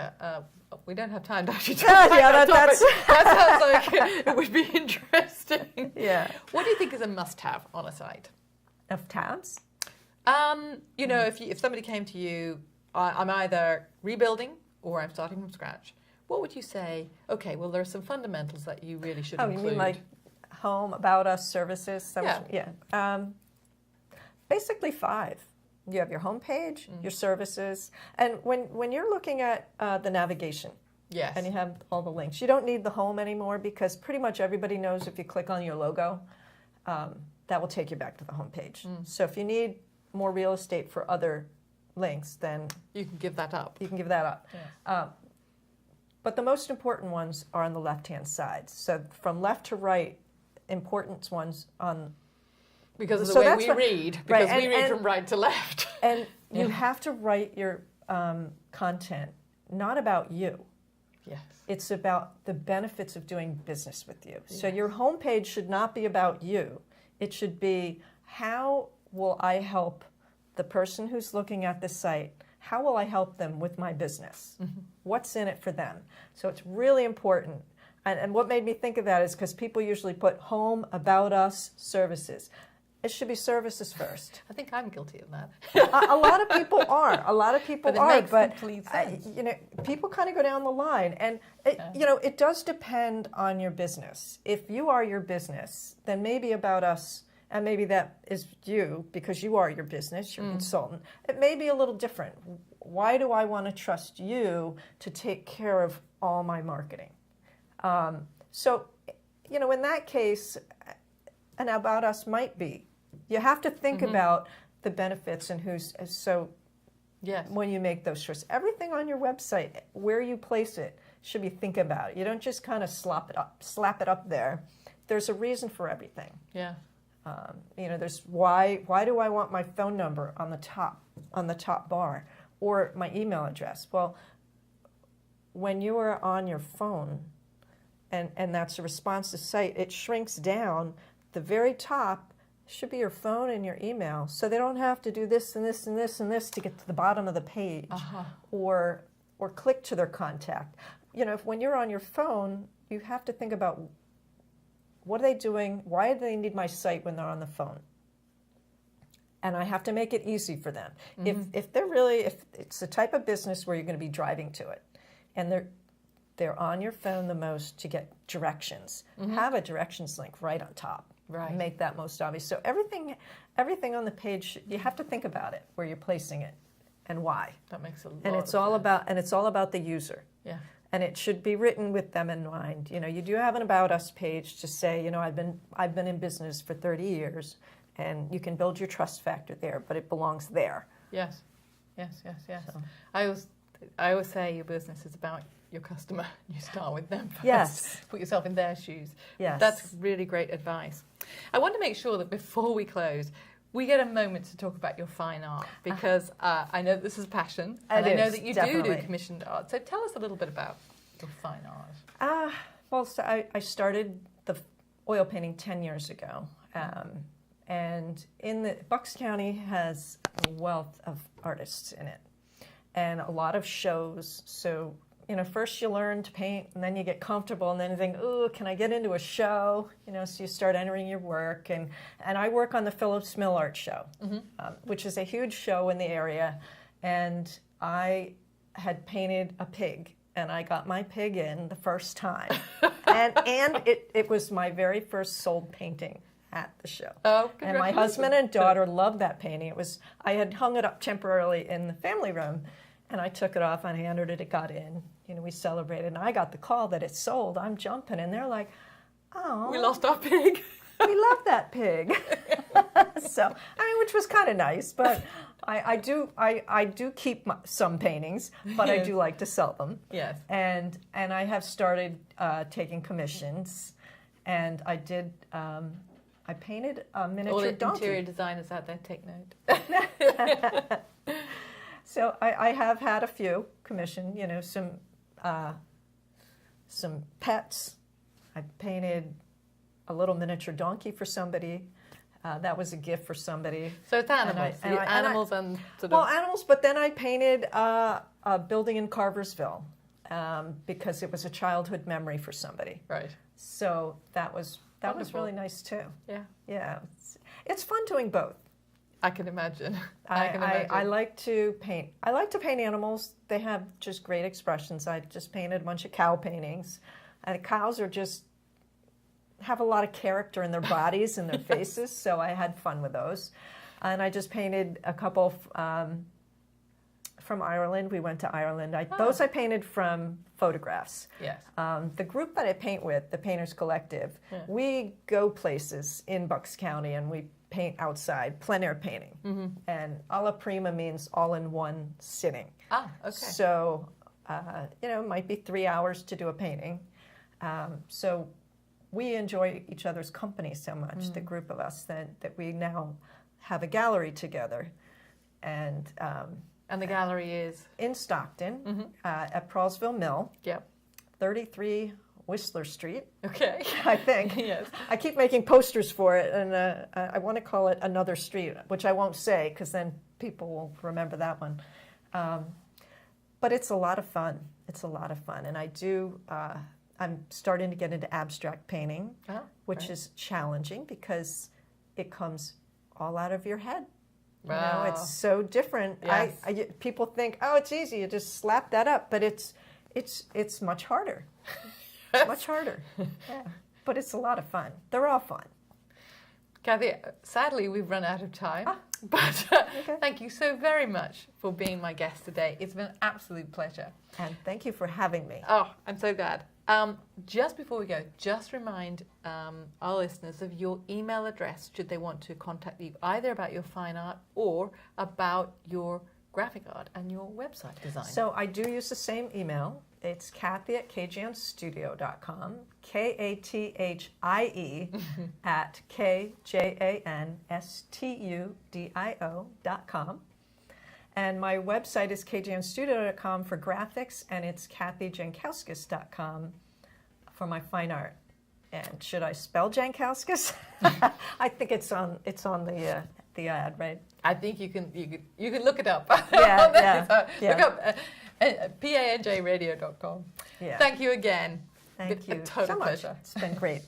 we don't have time to actually Yeah, talk about that that's- topic. That sounds like it would be interesting. Yeah. What do you think is a must-have on a site? Of tabs? If somebody came to you, I'm either rebuilding or I'm starting from scratch. What would you say? Okay, well, there are some fundamentals that you really should include. You mean like home, about us, services? Yeah. Basically 5. You have your home page, your services, and when you're looking at the navigation, Yes. and you have all the links, you don't need the home anymore because pretty much everybody knows if you click on your logo, that will take you back to the home page. So if you need more real estate for other links, then You can give that up. you can give that up. Yes. But the most important ones are on the left-hand side. So from left to right, important ones on. Because of the So way that's we what- read. right, Because we and- read and- from right to left. And you Yeah. have to write your content not about you. Yes. It's about the benefits of doing business with you. So your homepage should not be about you. It should be, how will I help the person who's looking at this site? How will I help them with my business? What's in it for them? So it's really important. And what made me think of that is because people usually put home, about us, services. It should be services first. I think I'm guilty of that. A lot of people are. A lot of people But it are. makes But complete sense. you know, people kind of go down the line, and you know, it does depend on your business. If you are your business, then maybe About Us, and maybe that is you because you are your business, you're a consultant. It may be a little different. Why do I want to trust you to take care of all my marketing? So, you know, in that case, an About Us might be. You have to think about the benefits and who's, so Yes. when you make those choices. Everything on your website, where you place it, should be think about it. You don't just kind of slap it up there. There's a reason for everything. Yeah. You know, there's why do I want my phone number on the top bar or my email address? Well, when you are on your phone and that's a responsive site, it shrinks down. The very top should be your phone and your email, so they don't have to do this and this and this and this to get to the bottom of the page or click to their contact. You know, when you're on your phone, you have to think about what are they doing? Why do they need my site when they're on the phone? And I have to make it easy for them. If it's the type of business where you're going to be driving to it, and they're on your phone the most to get directions, have a directions link right on top. Right. Make that most obvious. So everything on the page, you have to think about it, where you're placing it, and why. That makes a lot And of it's all sense. about the user. Yeah. And it should be written with them in mind. You know, you do have an About Us page to say, you know, I've been in business for 30 years, and you can build your trust factor there, but it belongs there. Yes. Yes, yes, yes. So. I always say your business is about your customer. You start with them first. Yes. Put yourself in their shoes. Yes. That's really great advice. I want to make sure that before we close, we get a moment to talk about your fine art, because I know this is passion, and I know that you do commissioned art. So tell us a little bit about your fine art. Well, so I started the oil painting 10 years ago. And Bucks County has a wealth of artists in it, and a lot of shows. So, you know, first you learn to paint, and then you get comfortable, and then you think, oh, can I get into a show? You know, so you start entering your work. And I work on the Phillips Mill Art Show, which is a huge show in the area. And I had painted a pig, and I got my pig in the first time. and it was my very first sold painting at the show. Oh, and my husband and daughter loved that painting. I had hung it up temporarily in the family room, and I took it off and handed it. It got in. You know, we celebrated, and I got the call that it sold. I'm jumping, and they're like, "Oh, We lost our pig." we love that pig." So, I mean, which was kind of nice, but I do keep some paintings, but I do like to sell them. Yes. And I have started taking commissions, and I did. I painted a miniature All the donkey. interior designers out there, take note. So I have had a few commissioned, you know, some pets. I painted a little miniature donkey for somebody. That was a gift for somebody. So it's animals. Animals and sort of... animals, but then I painted a building in Carversville because it was a childhood memory for somebody. Right. So that was really nice too. Yeah. Yeah. It's fun doing both. I can imagine. I like to paint. I like to paint animals. They have just great expressions. I just painted a bunch of cow paintings, and the cows have a lot of character in their bodies and their faces. So I had fun with those, and I just painted a couple from Ireland. We went to Ireland. Those I painted from photographs. Yes. The group that I paint with, the Painters Collective, we go places in Bucks County and we paint outside, plein air painting. And alla prima means all in one sitting. Ah, okay. So, you know, it might be 3 hours to do a painting. So we enjoy each other's company so much, the group of us, that we now have a gallery together. And the gallery is? In Stockton, at Prallsville Mill. Yep. 33 Whistler Street. Okay. I think. Yes. I keep making posters for it, and I want to call it Another Street, which I won't say because then people will remember that one. But it's a lot of fun. It's a lot of fun. And I'm starting to get into abstract painting, which is challenging because it comes all out of your head. You know, Wow. it's so different. Yes. People think, oh, it's easy. You just slap that up, but it's much harder. It's much harder. Yeah. But it's a lot of fun. They're all fun. Kathie, sadly we've run out of time, but Okay. thank you so very much for being my guest today. It's been an absolute pleasure. And thank you for having me. Oh, I'm so glad. Just before we go, just remind our listeners of your email address should they want to contact you either about your fine art or about your graphic art and your website design. So I do use the same email. It's Kathie at kjanstudio.com, Kathie at kjanstudio.com. And my website is kjanstudio.com for graphics, and it's Jankauskas.com for my fine art. And should I spell Jankauskas? I think it's on the ad, right? I think you can look it up. Yeah. Look up panjradio.com. Yeah. Thank you again. Thank A you total so much. pleasure. It's been great.